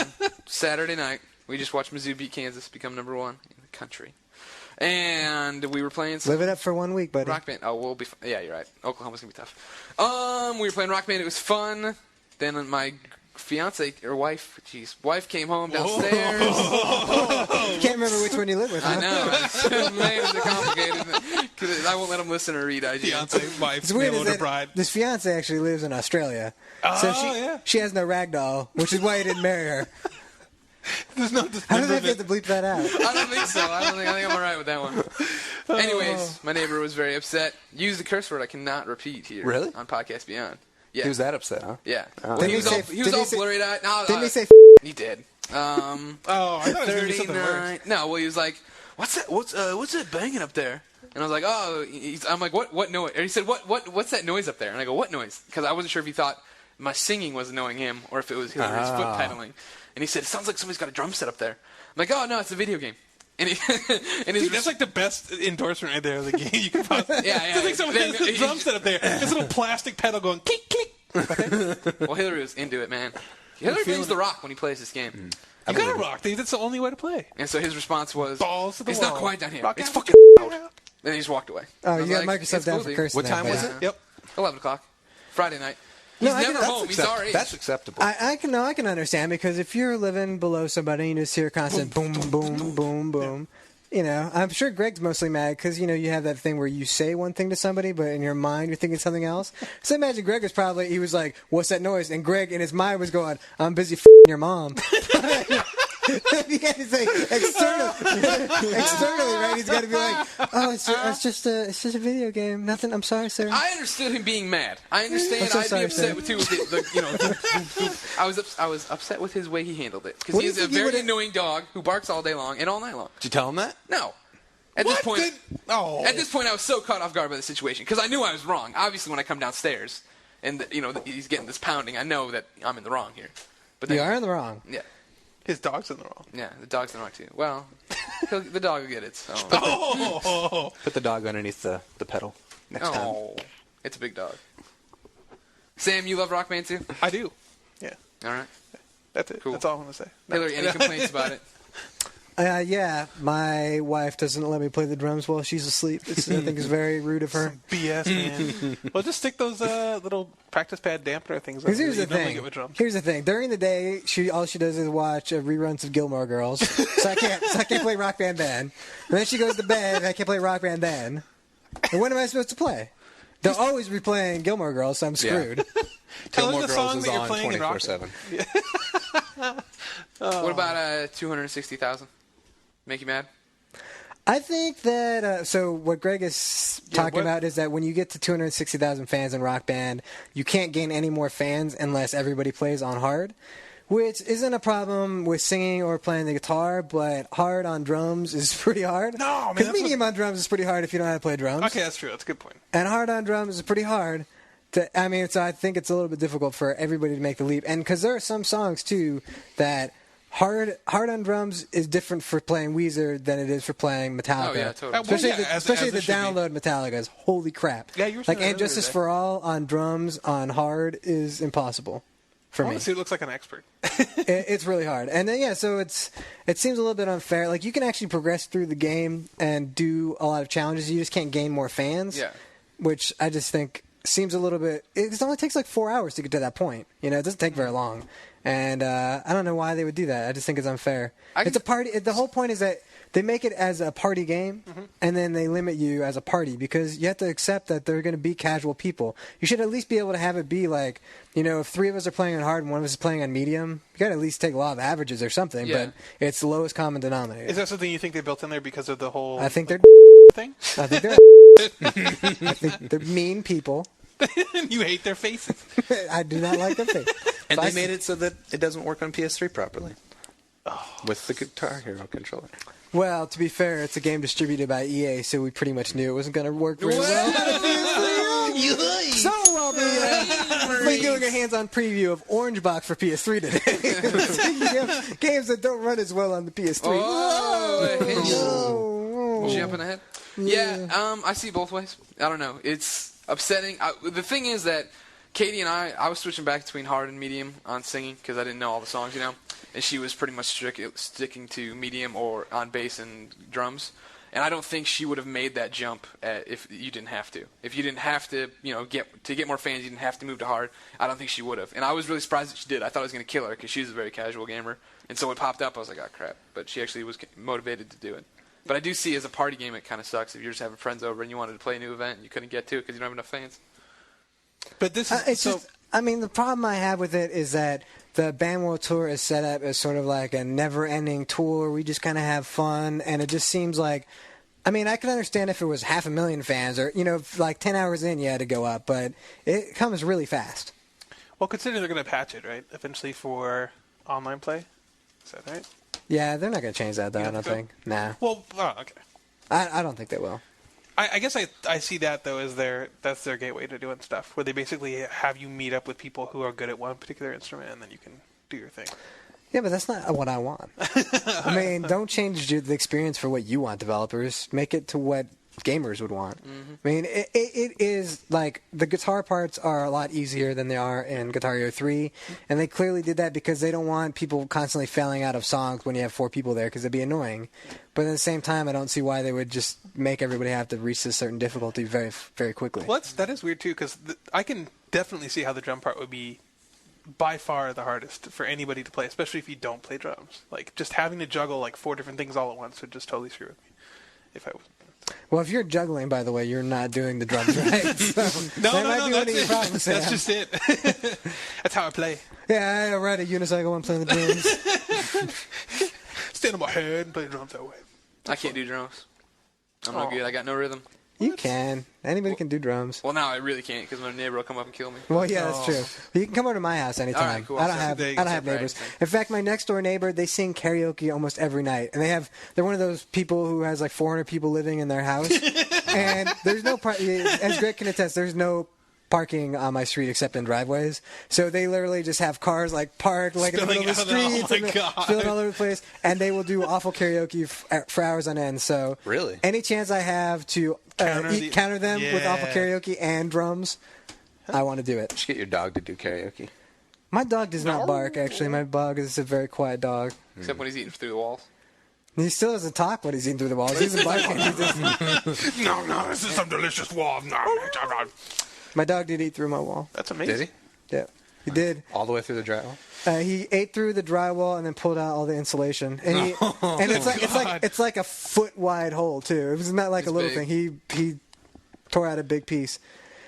Saturday night. We just watched Mizzou beat Kansas, become number 1 in the country. And we were playing Live it up for 1 week, buddy. Rock Band. Oh, we'll be yeah, you're right. Oklahoma's going to be tough. We were playing Rock Band. It was fun. Then my fiance or wife came home downstairs. Can't remember which one you live with. Huh? I know. Names are complicated. Cause I won't let them listen or read IGN. Fiance, wife, It's weird mail bride. this fiance actually lives in Australia. So she has no ragdoll, which is why he didn't marry her. There's no How did I have to bleep that out? I don't think so. I think I'm all right with that one. Anyways, my neighbor was very upset. Used the curse word I cannot repeat here. Really? On Podcast Beyond. Yeah. He was that upset, huh? Yeah. Oh. Well, he was all blurry-eyed. No, Didn't he say he did. I thought it was going to be something worse. No, well, he was like, what's that banging up there? And I was like, oh, I'm like, what noise? Or he said, what's that noise up there? And I go, what noise? Because I wasn't sure if he thought my singing was annoying him or if it was Hillary's foot pedaling. And he said, it sounds like somebody's got a drum set up there. I'm like, oh, no, it's a video game. And Dude, that's like the best endorsement right there of the game you can possibly. Yeah. It's like someone has a drum set up there. This little plastic pedal going click, click. Well, Hillary was into it, man. Hillary brings the rock when he plays this game. You gotta rock these. That's the only way to play. And so his response was, balls to the it's wall. Not quiet down here. Rock it's out. fucking loud. Then he just walked away. Oh, you got like, Microsoft down for cursing. What time was Yeah. it? Yep. 11 o'clock. Friday night. He's never home. He's our age. That's acceptable. I can understand, because if you're living below somebody and you just hear constant boom, boom, boom, boom, you know, I'm sure Greg's mostly mad because, you know, you have that thing where you say one thing to somebody, but in your mind you're thinking something else. So imagine Greg was he was like, what's that noise? And Greg in his mind was going, I'm busy f***ing your mom. He had to say externally, right? He's got to be like, "Oh, it's just a video game. Nothing. I'm sorry, sir." I understood him being mad. I understand. So I'd sorry, be upset sir. with too. I was upset with his way he handled it because he's a very annoying dog who barks all day long and all night long. Did you tell him that? No. At this point, I was so caught off guard by the situation because I knew I was wrong. Obviously, when I come downstairs and he's getting this pounding, I know that I'm in the wrong here. But then, You are in the wrong. Yeah. His dog's in the wrong. Yeah, the dog's in the wrong too. Well, the dog will get it. So. Put the dog underneath the pedal next time. It's a big dog. Sam, you love Rock Band too? I do. Yeah. All right. That's it. Cool. That's all I want to say. Hillary, any complaints about it? Yeah, my wife doesn't let me play the drums while she's asleep. I think it's very rude of her. BS, man. Well, just stick those little practice pad dampener things on. Because here's the thing. During the day, all she does is watch reruns of Gilmore Girls. so I can't play Rock Band then. And then she goes to bed, and I can't play Rock Band then. And when am I supposed to play? They'll always be playing Gilmore Girls, so I'm screwed. Yeah. Gilmore Girls is on 24/7. What about 260,000? Make you mad? I think that so what Greg is talking about is that when you get to 260,000 fans in Rock Band, you can't gain any more fans unless everybody plays on hard, which isn't a problem with singing or playing the guitar, but hard on drums is pretty hard. No, man. Because medium on drums is pretty hard if you don't know how to play drums. Okay, that's true. That's a good point. And hard on drums is pretty hard. So I think it's a little bit difficult for everybody to make the leap. And because there are some songs, too, that hard on drums is different for playing Weezer than it is for playing Metallica. Oh, yeah, totally. Especially the download Metallica's. Holy crap. Yeah, you were saying And Justice for All on drums on hard is impossible for me. Honestly, it looks like an expert. It's really hard. And then, so it seems a little bit unfair. Like, you can actually progress through the game and do a lot of challenges. You just can't gain more fans. Yeah. Which I just think seems a little bit... It only takes like 4 hours to get to that point. It doesn't take very long. And I don't know why they would do that. I just think it's unfair. It's a party. The whole point is that they make it as a party game, and then they limit you as a party because you have to accept that they're going to be casual people. You should at least be able to have it be like, if 3 of us are playing on hard and 1 of us is playing on medium, you got to at least take a lot of averages or something. Yeah. But it's the lowest common denominator. Is that something you think they built in there because of the whole? I think they're thing. I think they're. I think they're mean people. You hate their faces. I do not like their faces. And they made it so that it doesn't work on PS3 properly. With the Guitar Hero controller. Well, to be fair, it's a game distributed by EA, so we pretty much knew it wasn't going to work very well. So I'll be doing a hands-on preview of Orange Box for PS3 today. Speaking of games that don't run as well on the PS3. Jumping ahead. Yeah, I see it both ways. I don't know. It's upsetting. The thing is that Katie and I was switching back between hard and medium on singing because I didn't know all the songs, and she was pretty much sticking to medium or on bass and drums. And I don't think she would have made that jump if you didn't have to. If you didn't have to, get more fans, you didn't have to move to hard. I don't think she would have. And I was really surprised that she did. I thought I was going to kill her because she's a very casual gamer. And so when it popped up, I was like, oh, crap. But she actually was motivated to do it. But I do see as a party game, it kind of sucks if you're just having friends over and you wanted to play a new event and you couldn't get to it because you don't have enough fans. But this is the problem I have with it is that the Band World Tour is set up as sort of like a never-ending tour. We just kind of have fun, and it just seems like, I could understand if it was 500,000 fans or, like 10 hours in you had to go up, but it comes really fast. Well, considering they're going to patch it, right, eventually for online play. Is that right? Yeah, they're not going to change that, though, I don't think. Nah. Well, okay. I don't think they will. I guess I see that, though, as that's their gateway to doing stuff, where they basically have you meet up with people who are good at one particular instrument, and then you can do your thing. Yeah, but that's not what I want. Don't change the experience for what you want, developers. Make it to what gamers would want. Mm-hmm. It is like the guitar parts are a lot easier than they are in Guitar Hero 3, and they clearly did that because they don't want people constantly failing out of songs when you have 4 people there because it'd be annoying. But at the same time, I don't see why they would just make everybody have to reach this certain difficulty very, very quickly. Well, that is weird too, because I can definitely see how the drum part would be by far the hardest for anybody to play, especially if you don't play drums. Like just having to juggle like 4 different things all at once would just totally screw with me if I was. Well, if you're juggling, by the way, you're not doing the drums right. So no, that's just it. That's how I play. Yeah, I ride a unicycle when I'm playing the drums. Stand on my head and play the drums that way. I can't do drums. I'm no good. I got no rhythm. You can. Anybody can do drums. Well, now I really can't because my neighbor will come up and kill me. Well, yeah, that's true. You can come over to my house anytime. All right, cool. I don't have neighbors. In fact, my next door neighbor, they sing karaoke almost every night, and they're one of those people who has like 400 people living in their house, and there's no as Greg can attest, there's no parking on my street except in driveways. So they literally just have cars like parked like in the middle of the street, spilling all over the place, and they will do awful karaoke for hours on end. So really, any chance I have to counter them with awful karaoke and drums, I want to do it. Just get your dog to do karaoke. My dog does not bark. Actually, my dog is a very quiet dog. Except when he's eating through the walls. He still doesn't talk when he's eating through the walls. He's barking. No, this is some delicious wall. My dog did eat through my wall. That's amazing. Did he? Yeah, he did. All the way through the drywall? He ate through the drywall and then pulled out all the insulation. And it's like a foot wide hole too. It was not like a little thing. He tore out a big piece.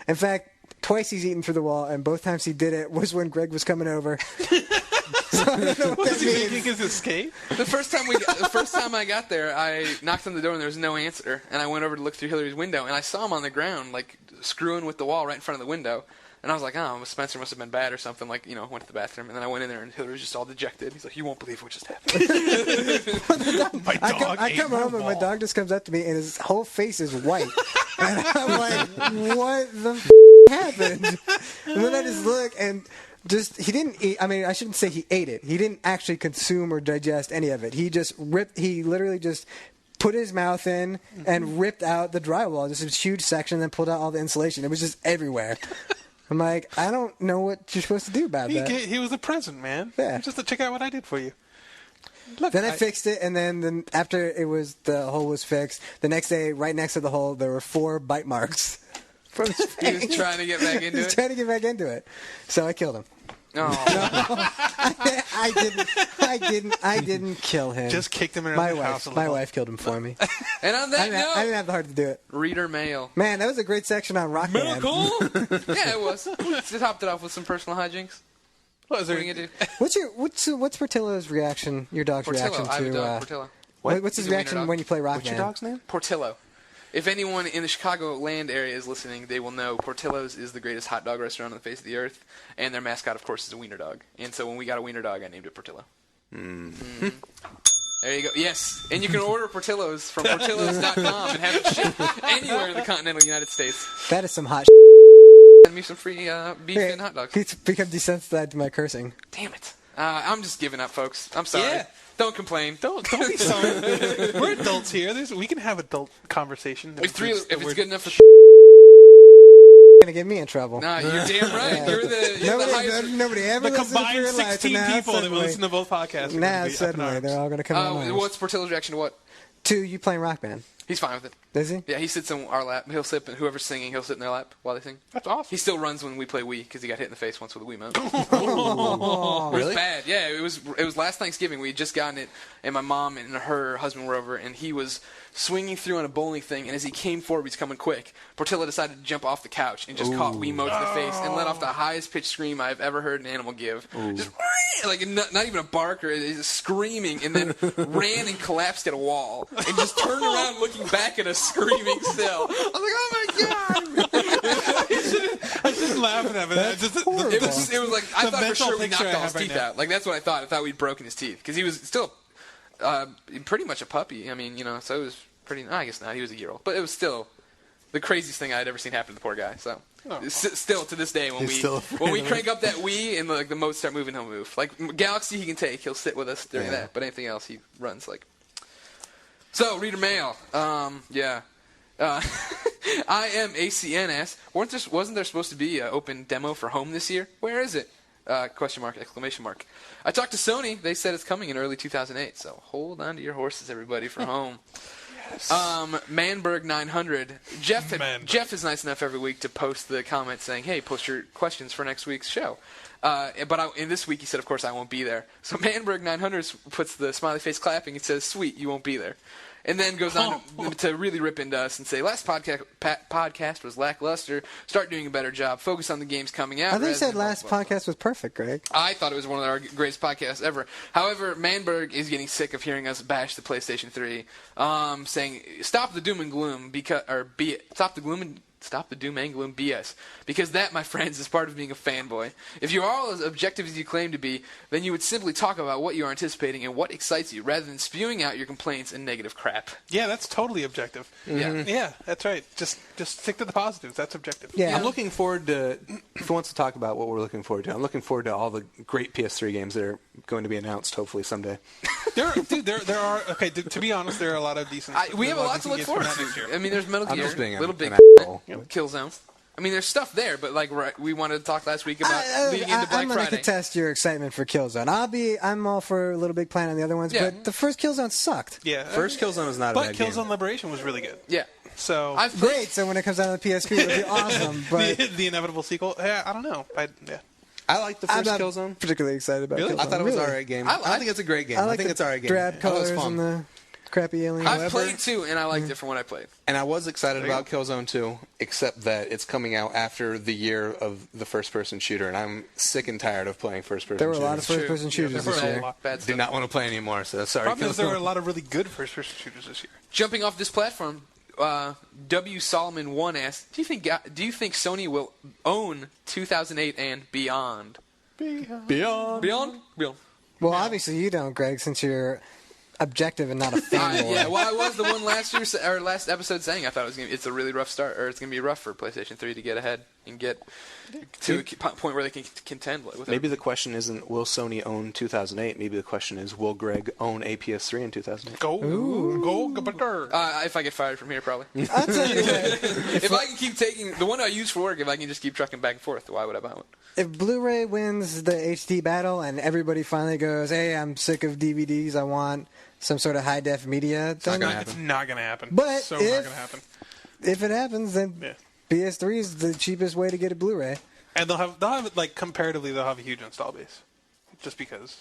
In fact, twice he's eaten through the wall, and both times he did it was when Greg was coming over. So I don't know what was he making his escape? The first time I got there, I knocked on the door and there was no answer. And I went over to look through Hillary's window, and I saw him on the ground, like screwing with the wall right in front of the window. And I was like, oh, Spencer must have been bad or something. Like, went to the bathroom, and then I went in there, and Hillary was just all dejected. He's like, you won't believe what just happened. My dog I come home, and my dog just comes up to me, and his whole face is white. And I'm like, what the happened? And then I just look, and he didn't eat. I shouldn't say he ate it. He didn't actually consume or digest any of it. He literally just put his mouth in and ripped out the drywall, just a huge section, and then pulled out all the insulation. It was just everywhere. I'm like, I don't know what you're supposed to do about that. He was a present, man. Yeah. Just to check out what I did for you. Look, then I fixed it, and then after the hole was fixed, the next day, right next to the hole, there were 4 bite marks from his face. He was trying to get back into it? He was trying to get back into it. So I killed him. Oh. No, I didn't kill him. Just kicked him in the house. My wife killed him for me. And on that note, I didn't have the heart to do it. Reader mail. Man, that was a great section on Rock Band. Miracle? Yeah, it was. Just topped it off with some personal hijinks. What was there? What's Portillo's reaction? Your dog's reaction to? I have a dog, Portillo. What's his reaction when you play Rock Band? What's your dog's name? Portillo. If anyone in the Chicago land area is listening, they will know Portillo's is the greatest hot dog restaurant on the face of the earth, and their mascot, of course, is a wiener dog. And so when we got a wiener dog, I named it Portillo. Mm-hmm. There you go. Yes, and you can order Portillo's from Portillos.com and have it shipped anywhere in the continental United States. That is some hot Send me some free beef and hot dogs. He's become desensitized to my cursing. Damn it. I'm just giving up, folks. I'm sorry. Yeah. Don't complain. Don't be sorry. We're adults here. We can have adult conversation. If it's good enough for gonna get me in trouble. Nah, you're damn right. Yeah. You're the highest. Nobody ever the listens to combined 16 people that will listen to both podcasts. Nah, suddenly they're all gonna come on. What's Portillo's reaction to what? To you playing Rock Band. He's fine with it. Is he? Yeah, he sits in our lap. He'll sit, and whoever's singing, he'll sit in their lap while they sing. That's awesome. He still runs when we play Wii because he got hit in the face once with a Wiimote. Oh, It was bad. Yeah, it was last Thanksgiving. We had just gotten it, and my mom and her husband were over, and he was swinging through on a bowling thing, and as he came forward, he's coming quick. Portilla decided to jump off the couch and just caught Wiimote to the face and let off the highest pitched scream I've ever heard an animal give. Just like not even a bark or just screaming, and then ran and collapsed at a wall and just turned around looking back at us screaming still. I was like, oh my god! I shouldn't laugh at that, but it was like I thought for sure we knocked all his teeth now. out. Like that's what I thought. I thought we'd broken his teeth because he was still pretty much a puppy. I mean, so it was pretty. I guess not. He was a year old, but it was still the craziest thing I'd ever seen happen to the poor guy. So still to this day, when we crank up that Wii and the modes start moving, he'll move. Like Galaxy, he can take. He'll sit with us during that. But anything else, he runs like. So reader mail. I am ACNS. Wasn't there supposed to be an open demo for Home this year? Where is it? Question mark, exclamation mark. I talked to Sony. They said it's coming in early 2008. So hold on to your horses, everybody, for Home. Yes. Manberg 900. Jeff is nice enough every week to post the comments saying, hey, post your questions for next week's show. But in this week he said, of course, I won't be there. So Manberg 900 puts the smiley face clapping. He says, sweet, you won't be there. And then goes on to really rip into us and say, last podcast was lackluster. Start doing a better job. Focus on the games coming out. I think you said last podcast was perfect, Greg. I thought it was one of our greatest podcasts ever. However, Manberg is getting sick of hearing us bash the PlayStation 3, saying, stop the doom and gloom, stop the doom and gloom BS. Because that, my friends, is part of being a fanboy. If you are all as objective as you claim to be, then you would simply talk about what you are anticipating and what excites you, rather than spewing out your complaints and negative crap. Yeah, that's totally objective. Mm-hmm. Yeah, that's right. Just stick to the positives. That's objective. Yeah, I'm looking forward to, if he wants to talk about what we're looking forward to, I'm looking forward to all the great PS3 games that are going to be announced, hopefully, someday. There are, okay, to be honest, there are a lot of decent we have a lot to look forward to. I mean, there's Metal Gear, Little Big Killzone. I mean, there's stuff there, but we wanted to talk last week about leading into Black Friday. I'm going to contest your excitement for Killzone. I'm all for Little Big Planet and the other ones, but the first Killzone sucked. Yeah, first Killzone was not a bad game. But Killzone Liberation was really good. Yeah. So great. So when it comes out on the PSP, it'll be awesome. But the inevitable sequel, I don't know. I like the first I'm not Killzone. Particularly excited about Killzone. I thought it was an alright game. I think it's a great game. I think it's an alright game. Drab colors and the crappy alien. I've played 2, and I liked it from what I played. And I was excited about Killzone 2, except that it's coming out after the year of the first-person shooter, and I'm sick and tired of playing first-person shooters. There were a lot of first-person shooters this year. Do not want to play anymore, so sorry. Problem is there were a lot of really good first-person shooters this year. Jumping off this platform, W. Solomon 1 asked, do you think Sony will own 2008 and beyond? Beyond? Well, obviously you don't, Greg, since you're objective and not a fanboy. Yeah, well, I was the one last episode saying I thought it's a really rough start, or it's going to be rough for PlayStation 3 to get ahead and get to a point where they can contend with it. Maybe the question isn't will Sony own 2008. Maybe the question is will Greg own a PS3 in 2008. Go. If I get fired from here, probably. I'll tell you what. If I can keep taking the one I use for work, if I can just keep trucking back and forth, why would I buy one? If Blu-ray wins the HD battle and everybody finally goes, hey, I'm sick of DVDs, I want some sort of high-def media, it's not going to happen. But not going to happen. If it happens, then PS3 is the cheapest way to get a Blu-ray. And they'll have like comparatively, they'll have a huge install base, just because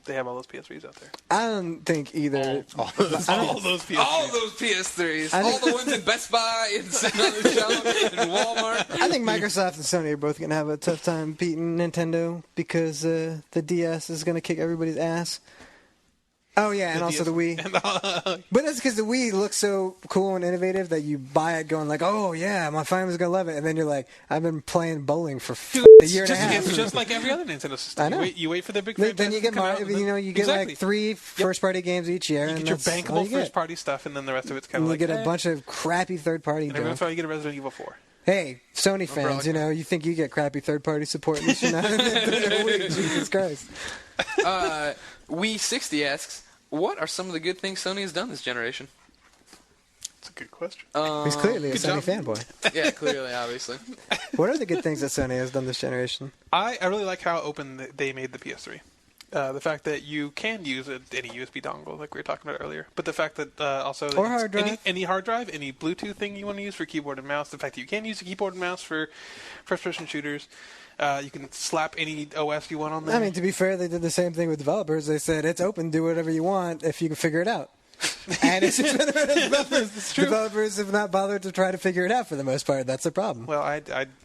they have all those PS3s out there. I don't think either. All those PS3s. All those PS3s. All the ones in Best Buy and sitting on the shelf in Walmart. I think Microsoft and Sony are both going to have a tough time beating Nintendo because the DS is going to kick everybody's ass. Oh, yeah, and also the Wii. But that's because the Wii looks so cool and innovative that you buy it going like, oh, yeah, my family's going to love it. And then you're like, I've been playing bowling for a year and a half. It's just like every other Nintendo system. I know. You wait for the big Then you get you get like 3 first-party games each year. You get your bankable first-party stuff, and then the rest of it's kind of like... You get a bunch of crappy third-party games. And every once in a while you get a Resident Evil 4. Hey, Sony fans, you think you get crappy third-party support? At least you're not. Jesus Christ. Wii60 asks, what are some of the good things Sony has done this generation? That's a good question. He's clearly a Sony fanboy. Yeah, clearly, obviously. What are the good things that Sony has done this generation? I really like how open they made the PS3. The fact that you can use any USB dongle, like we were talking about earlier, but the fact that also or hard drive. Any hard drive, any Bluetooth thing you want to use for keyboard and mouse, the fact that you can use a keyboard and mouse for first-person shooters, you can slap any OS you want on there. I mean, to be fair, they did the same thing with developers. They said it's open, do whatever you want if you can figure it out. And it's just developers. It's true. Developers have not bothered to try to figure it out for the most part. That's the problem. Well,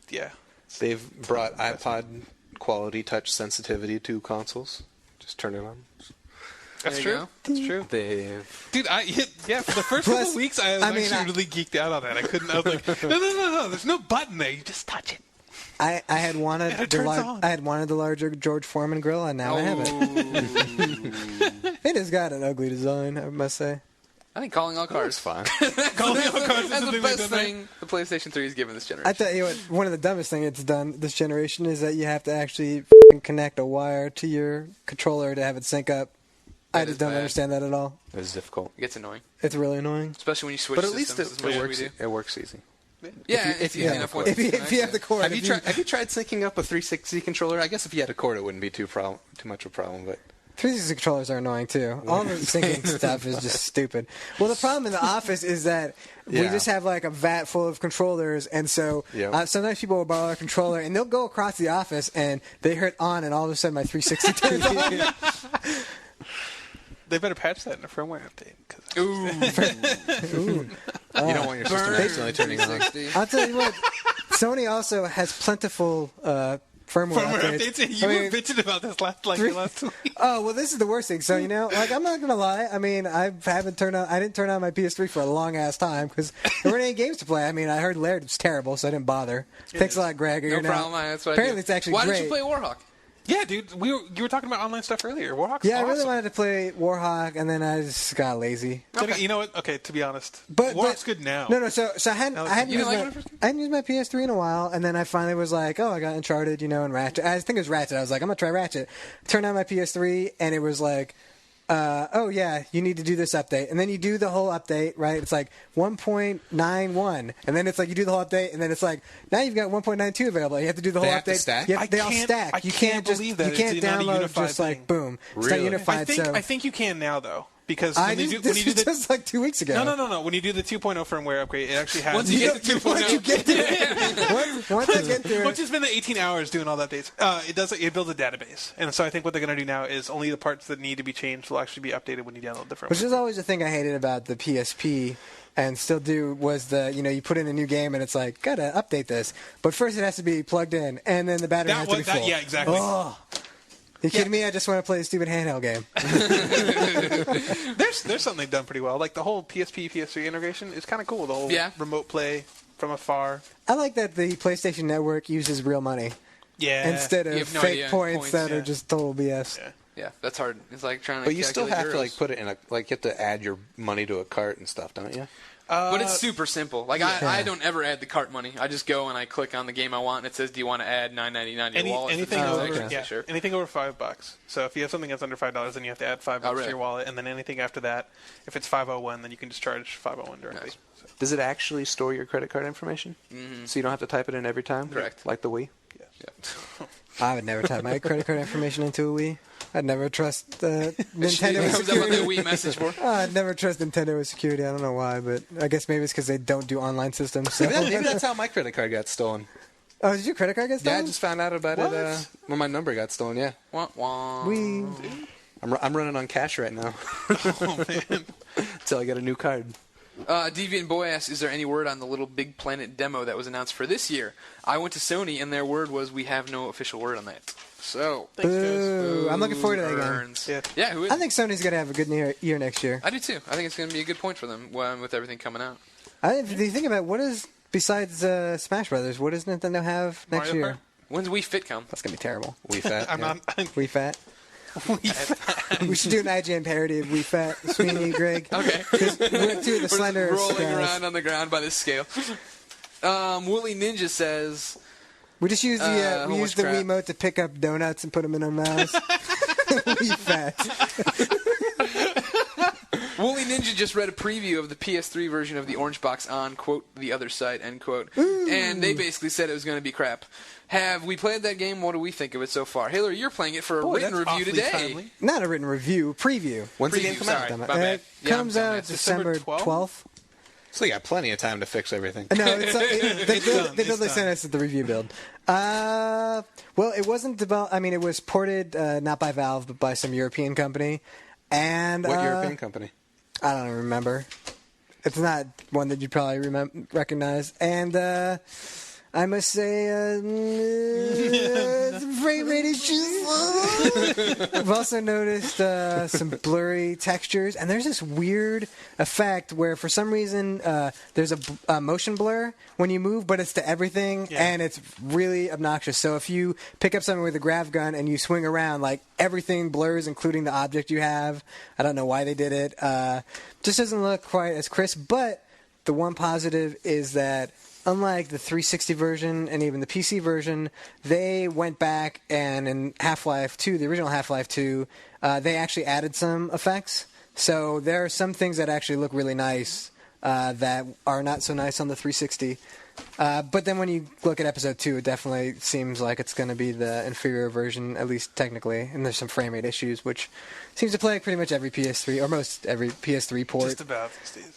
yeah. They've brought iPod quality touch sensitivity to consoles. Just turn it on. That's true. That's true. Dude, for the first couple of weeks, I was really geeked out on that. I was like, no, there's no button there. You just touch it. I had wanted the larger George Foreman grill, and now I have it. It has got an ugly design, I must say. I think calling all cars is fine. Calling all cars is the best thing the PlayStation 3 has given this generation. I tell you what, one of the dumbest things it's done this generation is that you have to actually connect a wire to your controller to have it sync up. I just don't understand that at all. It's difficult. It gets annoying. It's really annoying. Especially when you switch systems. But at least it works easy. Yeah, if you have the cord. Have you tried syncing up a 360 controller? I guess if you had a cord, it wouldn't be too much of a problem, but 360 controllers are annoying too. All the syncing stuff is just stupid. Well, the problem in the office is that we just have like a vat full of controllers, and so sometimes people will borrow a controller and they'll go across the office and they hit on, and all of a sudden my 360 turns on. They better patch that in a firmware update. Ooh. You don't want your system accidentally turning on. I'll tell you what, Sony also has plentiful firmware updates. You were bitching about this last week. Oh, well, this is the worst thing. So, I'm not going to lie. I mean, I didn't turn on my PS3 for a long-ass time because there weren't any games to play. I mean, I heard Laird was terrible, so I didn't bother. Thanks a lot, Greg. No problem. That's what apparently, it's actually great. Why didn't you play Warhawk? Yeah, dude, you were talking about online stuff earlier. Warhawk's awesome. I awesome. really wanted to play Warhawk, and then I just got lazy. Okay. You know what? Okay, to be honest, Warhawk's good now. No. So I hadn't used my PS3 in a while, and then I finally was like, I got Uncharted, and Ratchet. I think it was Ratchet. I was like, I'm gonna try Ratchet. Turned on my PS3, and it was like, you need to do this update. And then you do the whole update, right? It's like 1.91. And then it's like you do the whole update, and then it's like, now you've got 1.92 available. You have to do the whole update. Stack? They all stack. You can't download just like, boom. It's not unified. I think you can now, though. Because this was just like 2 weeks ago. No. When you do the 2.0 firmware upgrade, it actually has... Once you get to 2.0. Once you get to it. Once I get to it. Once you spend the 18 hours doing all the updates, it builds a database. And so I think what they're going to do now is only the parts that need to be changed will actually be updated when you download the firmware. Which is always the thing I hated about the PSP, and still do, was you put in a new game and it's like, gotta update this. But first it has to be plugged in, and then the battery has to be full. Yeah, exactly. Oh. You kidding me? I just want to play a stupid handheld game. There's something they've done pretty well. Like the whole PSP, PS3 integration is kind of cool. The whole remote play from afar. I like that the PlayStation Network uses real money. Yeah. Instead of fake points that are just total BS. Yeah, that's hard. It's like trying to. But you still have to put it in you have to add your money to a cart and stuff, don't you? But it's super simple. Like I don't ever add the cart money. I just go and I click on the game I want, and it says, "Do you want to add $9.99 to your wallet?" Anything over $5. So if you have something that's under $5, then you have to add $5 to your wallet, and then anything after that, if it's $5.01, then you can just charge $5.01 directly. Nice. So. Does it actually store your credit card information? Mm-hmm. So you don't have to type it in every time? Correct. Like the Wii? Yeah. I would never type my credit card information into a Wii. I'd never trust Nintendo with security. The Wii message for? I'd never trust Nintendo with security. I don't know why, but I guess maybe it's because they don't do online systems. So. Maybe that's how my credit card got stolen. Oh, did your credit card get stolen? Yeah, I just found out about it when my number got stolen, yeah. Wah, wah. I'm running on cash right now. Oh, man. Until I get a new card. Deviant Boy asks, is there any word on the Little Big Planet demo that was announced for this year? I went to Sony, and their word was, we have no official word on that. So, thanks, guys. I'm looking forward to that game. Yeah, who is? I think Sony's going to have a good year next year. I do, too. I think it's going to be a good point for them with everything coming out. Do you think about what is, besides Smash Brothers, what does Nintendo have next Mario year? Kart? When's Wii Fit come? That's going to be terrible. Wii Fat. Wii Fat. We should do an IGN parody of Wii Fat, Sweeney, Greg. Okay. We're two of the slender rolling guys. around on the ground by this scale. Woolly Ninja says... We just use the Wiimote to pick up donuts and put them in our mouths. Wii Fat. Wooly Ninja just read a preview of the PS3 version of the Orange Box on, quote, the other side, end quote. Ooh. And they basically said it was going to be crap. Have we played that game? What do we think of it so far? Hillary, you're playing it for a written review today. Timely. Not a written review, preview. When's the game come out? It comes out December 12th. So you got plenty of time to fix everything. No, they build the sentence at the review build. Well, it wasn't developed. I mean, it was ported not by Valve, but by some European company. And what European company? I don't remember. It's not one that you'd probably recognize. And I must say, frame rate issues. I've also noticed some blurry textures, and there's this weird effect where, for some reason, there's a motion blur when you move, but it's to everything, and it's really obnoxious. So if you pick up something with a grav gun and you swing around, like everything blurs, including the object you have. I don't know why they did it. Just doesn't look quite as crisp. But the one positive is that, unlike the 360 version and even the PC version, they went back and in Half-Life 2, the original Half-Life 2, they actually added some effects. So there are some things that actually look really nice that are not so nice on the 360. But then when you look at Episode 2, it definitely seems like it's going to be the inferior version, at least technically. And there's some frame rate issues, which seems to plague pretty much every PS3, or most every PS3 port. Just about these days.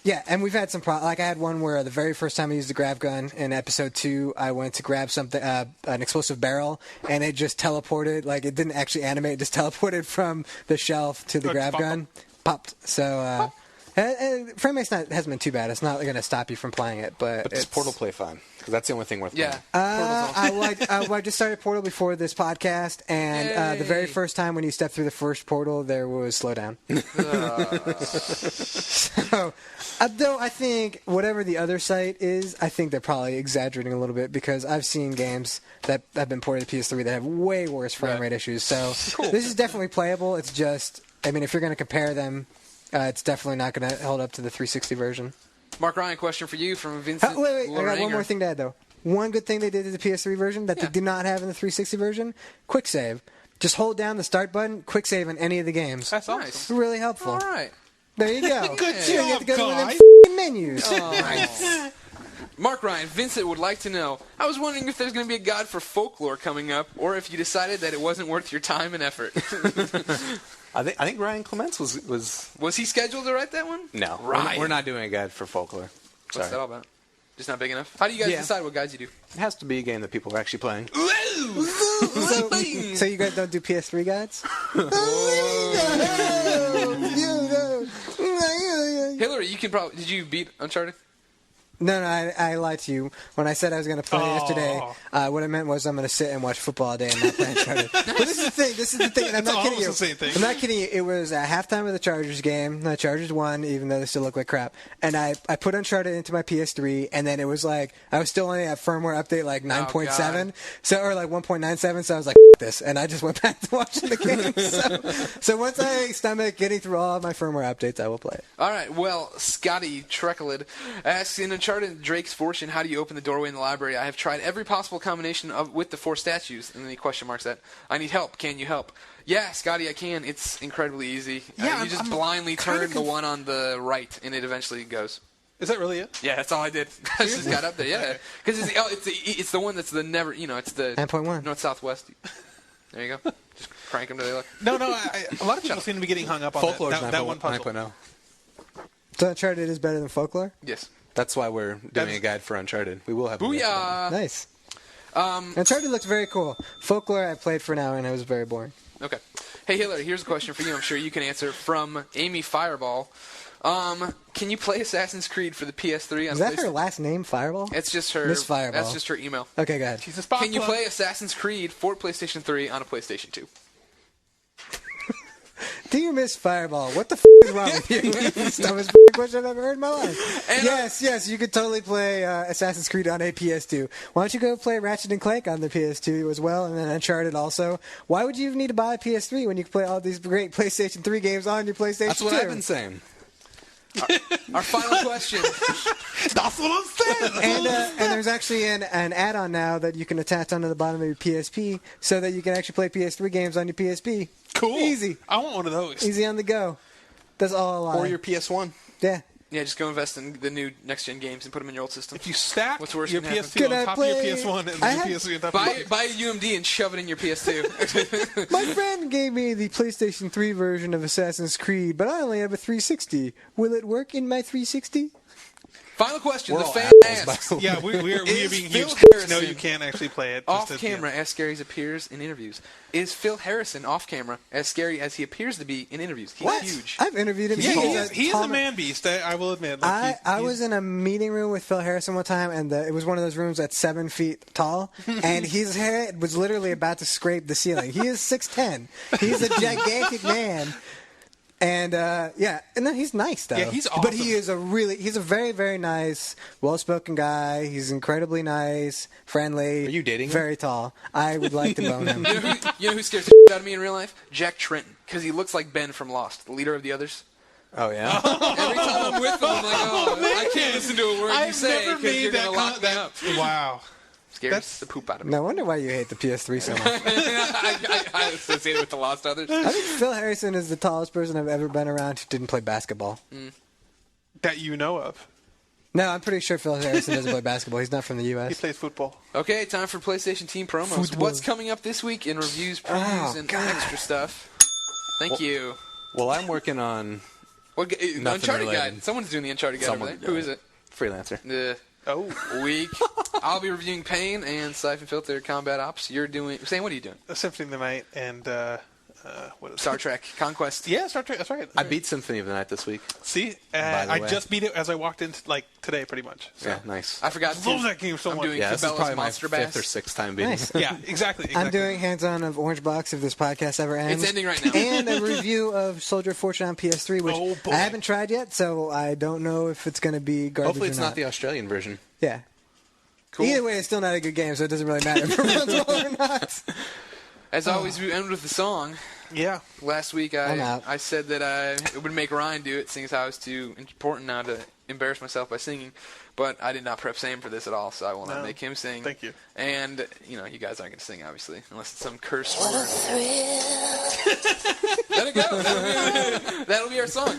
Yeah, and we've had some problems. Like, I had one where the very first time I used the grav gun in Episode 2, I went to grab something, an explosive barrel, and it just teleported. Like, it didn't actually animate, it just teleported from the shelf to the grav gun. Popped. So, frame rate hasn't been too bad. It's not going to stop you from playing it, but does Portal play fun? Because that's the only thing worth playing. I just started Portal before this podcast, and the very first time when you step through the first portal, there was slowdown. So, though I think whatever the other site is, I think they're probably exaggerating a little bit, because I've seen games that have been ported to PS3 that have way worse frame rate issues. So this is definitely playable. It's just, I mean, if you're going to compare them, it's definitely not going to hold up to the 360 version. Mark Ryan, question for you from Vincent. Wait. I got one more thing to add, though. One good thing they did to the PS3 version that they did not have in the 360 version, quick save. Just hold down the start button, quick save in any of the games. That's nice. It's really helpful. All right. There you go. Good You don't job, have to go to one of guys. them menus. Oh. Nice. Mark Ryan, Vincent would like to know, I was wondering if there's going to be a guide for folklore coming up, or if you decided that it wasn't worth your time and effort. I think Ryan Clements was... Was he scheduled to write that one? No. Right. We're not doing a guide for folklore. Sorry. What's that all about? Just not big enough? How do you guys decide what guides you do? It has to be a game that people are actually playing. So you guys don't do PS3 guides? Hillary, you can probably... Did you beat Uncharted? No, I lied to you. When I said I was going to play it yesterday, what I meant was I'm going to sit and watch football all day and not play Uncharted. But this is the thing, and I'm not kidding you. The same thing. I'm not kidding you. It was a halftime of the Chargers game. The Chargers won, even though they still look like crap. And I put Uncharted into my PS3, and then it was like, I was still only at firmware update like 9.7, or like 1.97, so I was like, this. And I just went back to watching the game. So once I stomach getting through all of my firmware updates, I will play it. All right, well, Scotty Trecklid asks, in Uncharted Drake's Fortune, how do you open the doorway in the library? I have tried every possible combination with the 4 statues. And then he question marks that. I need help. Can you help? Yeah, Scotty, I can. It's incredibly easy. Yeah, you just blindly turn the one on the right, and it eventually goes. Is that really it? Yeah, that's all I did. I just got up there. Yeah, because it's the one that's the never. It's the 9.1 north southwest. There you go. Just crank them to the look. No. A lot of people seem to be getting hung up on that one puzzle. 9.0. So Uncharted is better than Folklore? Yes. That's why we're doing a guide for Uncharted. We will have. Booyah! Nice. Uncharted looks very cool. Folklore I played for an hour and it was very boring. Okay. Hey, Hillary, here's a question for you. I'm sure you can answer from Amy Fireball. Can you play Assassin's Creed for the PS3? Is that her last name, Fireball? It's just her. Miss Fireball. That's just her email. Okay, go ahead. She's a spot Can you plug. play Assassin's Creed for PlayStation 3 on a PlayStation 2? Dear Miss Fireball, what the is wrong with you? That's the dumbest question I've ever heard in my life. And yes, you could totally play Assassin's Creed on a PS2. Why don't you go play Ratchet and Clank on the PS2 as well, and then Uncharted also? Why would you even need to buy a PS3 when you can play all these great PlayStation 3 games on your PlayStation 2? That's what I've been saying. Our final question. That's what I'm saying. And there's actually an add-on now that you can attach onto the bottom of your PSP so that you can actually play PS3 games on your PSP. Cool. Easy. I want one of those. Easy on the go. That's all I lie. Or your PS1. Yeah. Yeah, just go invest in the new next-gen games and put them in your old system. If you stack what's worse your can PS2 on top of your PS1 and then your PS3 on top of your buy a UMD and shove it in your PS2. My friend gave me the PlayStation 3 version of Assassin's Creed, but I only have a 360. Will it work in my 360? Final question. We're the all fan assholes, asks. Yeah, we are being Phil huge. Harrison No, you can't actually play it. Off camera, as scary as appears in interviews. Is Phil Harrison off camera as scary as he appears to be in interviews? He's huge. I've interviewed him. Yeah, he is a man beast. I will admit. Like, I was in a meeting room with Phil Harrison one time, and it was one of those rooms that's 7 feet tall, and his head was literally about to scrape the ceiling. He is 6'10". He's a gigantic man. And and then he's nice though. Yeah, he's awesome. But he's a very, very nice, well-spoken guy. He's incredibly nice, friendly. Are you dating him? Very tall. I would like to bone him. You know who scares the shit out of me in real life? Jack Trenton, because he looks like Ben from Lost, the leader of the others. Oh, yeah? Every time I'm with him, I'm like, I can't listen to a word you say because you're going to lock me up. Wow. Scares the poop out of me. No wonder why you hate the PS3 so much. I associate it with the Lost Others. I think Phil Harrison is the tallest person I've ever been around who didn't play basketball. That you know of. No, I'm pretty sure Phil Harrison doesn't play basketball. He's not from the U.S. He plays football. Okay, time for PlayStation Team promos. Football. What's coming up this week in reviews, previews, and extra stuff? Thank you. Well, I'm working on Uncharted related. Guide. Someone's doing the Uncharted Guide over there. Who is it? Freelancer. Week. I'll be reviewing Pain and Siphon Filter Combat Ops. You're doing... Sam, what are you doing? Symphony of the Night and... what is Star Trek Conquest. Yeah, Star Trek. That's right. I beat Symphony of the Night this week. See, By the I way. just beat it as I walked in today, pretty much. So. Yeah, nice. I forgot to... Love that game so I'm much. doing Yeah, this is Cabela's probably my Monster fifth Bass. or sixth time beating Nice. it. Yeah, exactly. I'm doing hands-on of Orange Box if this podcast ever ends. It's ending right now. And a review of Soldier of Fortune on PS3, which Oh, boy. I haven't tried yet, so I don't know if it's going to be garbage Hopefully it's or not the Australian version. Yeah. Cool. Either way, it's still not a good game, so it doesn't really matter if it runs well or not. As always, we end with the song. Yeah. Last week, I'm out. I said that it would make Ryan do it, seeing as how it's too important now to embarrass myself by singing. But I did not prep Sam for this at all, so I will not make him sing. Thank you. And, you guys aren't going to sing, obviously, unless it's some curse word. Let it go. That'll be our song.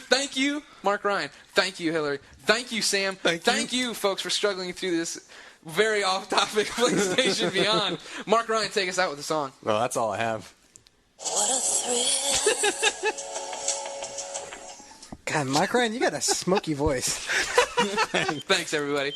Thank you, Mark Ryan. Thank you, Hillary. Thank you, Sam. Thank you, folks, for struggling through this very off-topic PlayStation Beyond. Mark Ryan, take us out with a song. Well, that's all I have. What a thrill. God, Mike Ryan, you got a smoky voice. Thanks, everybody.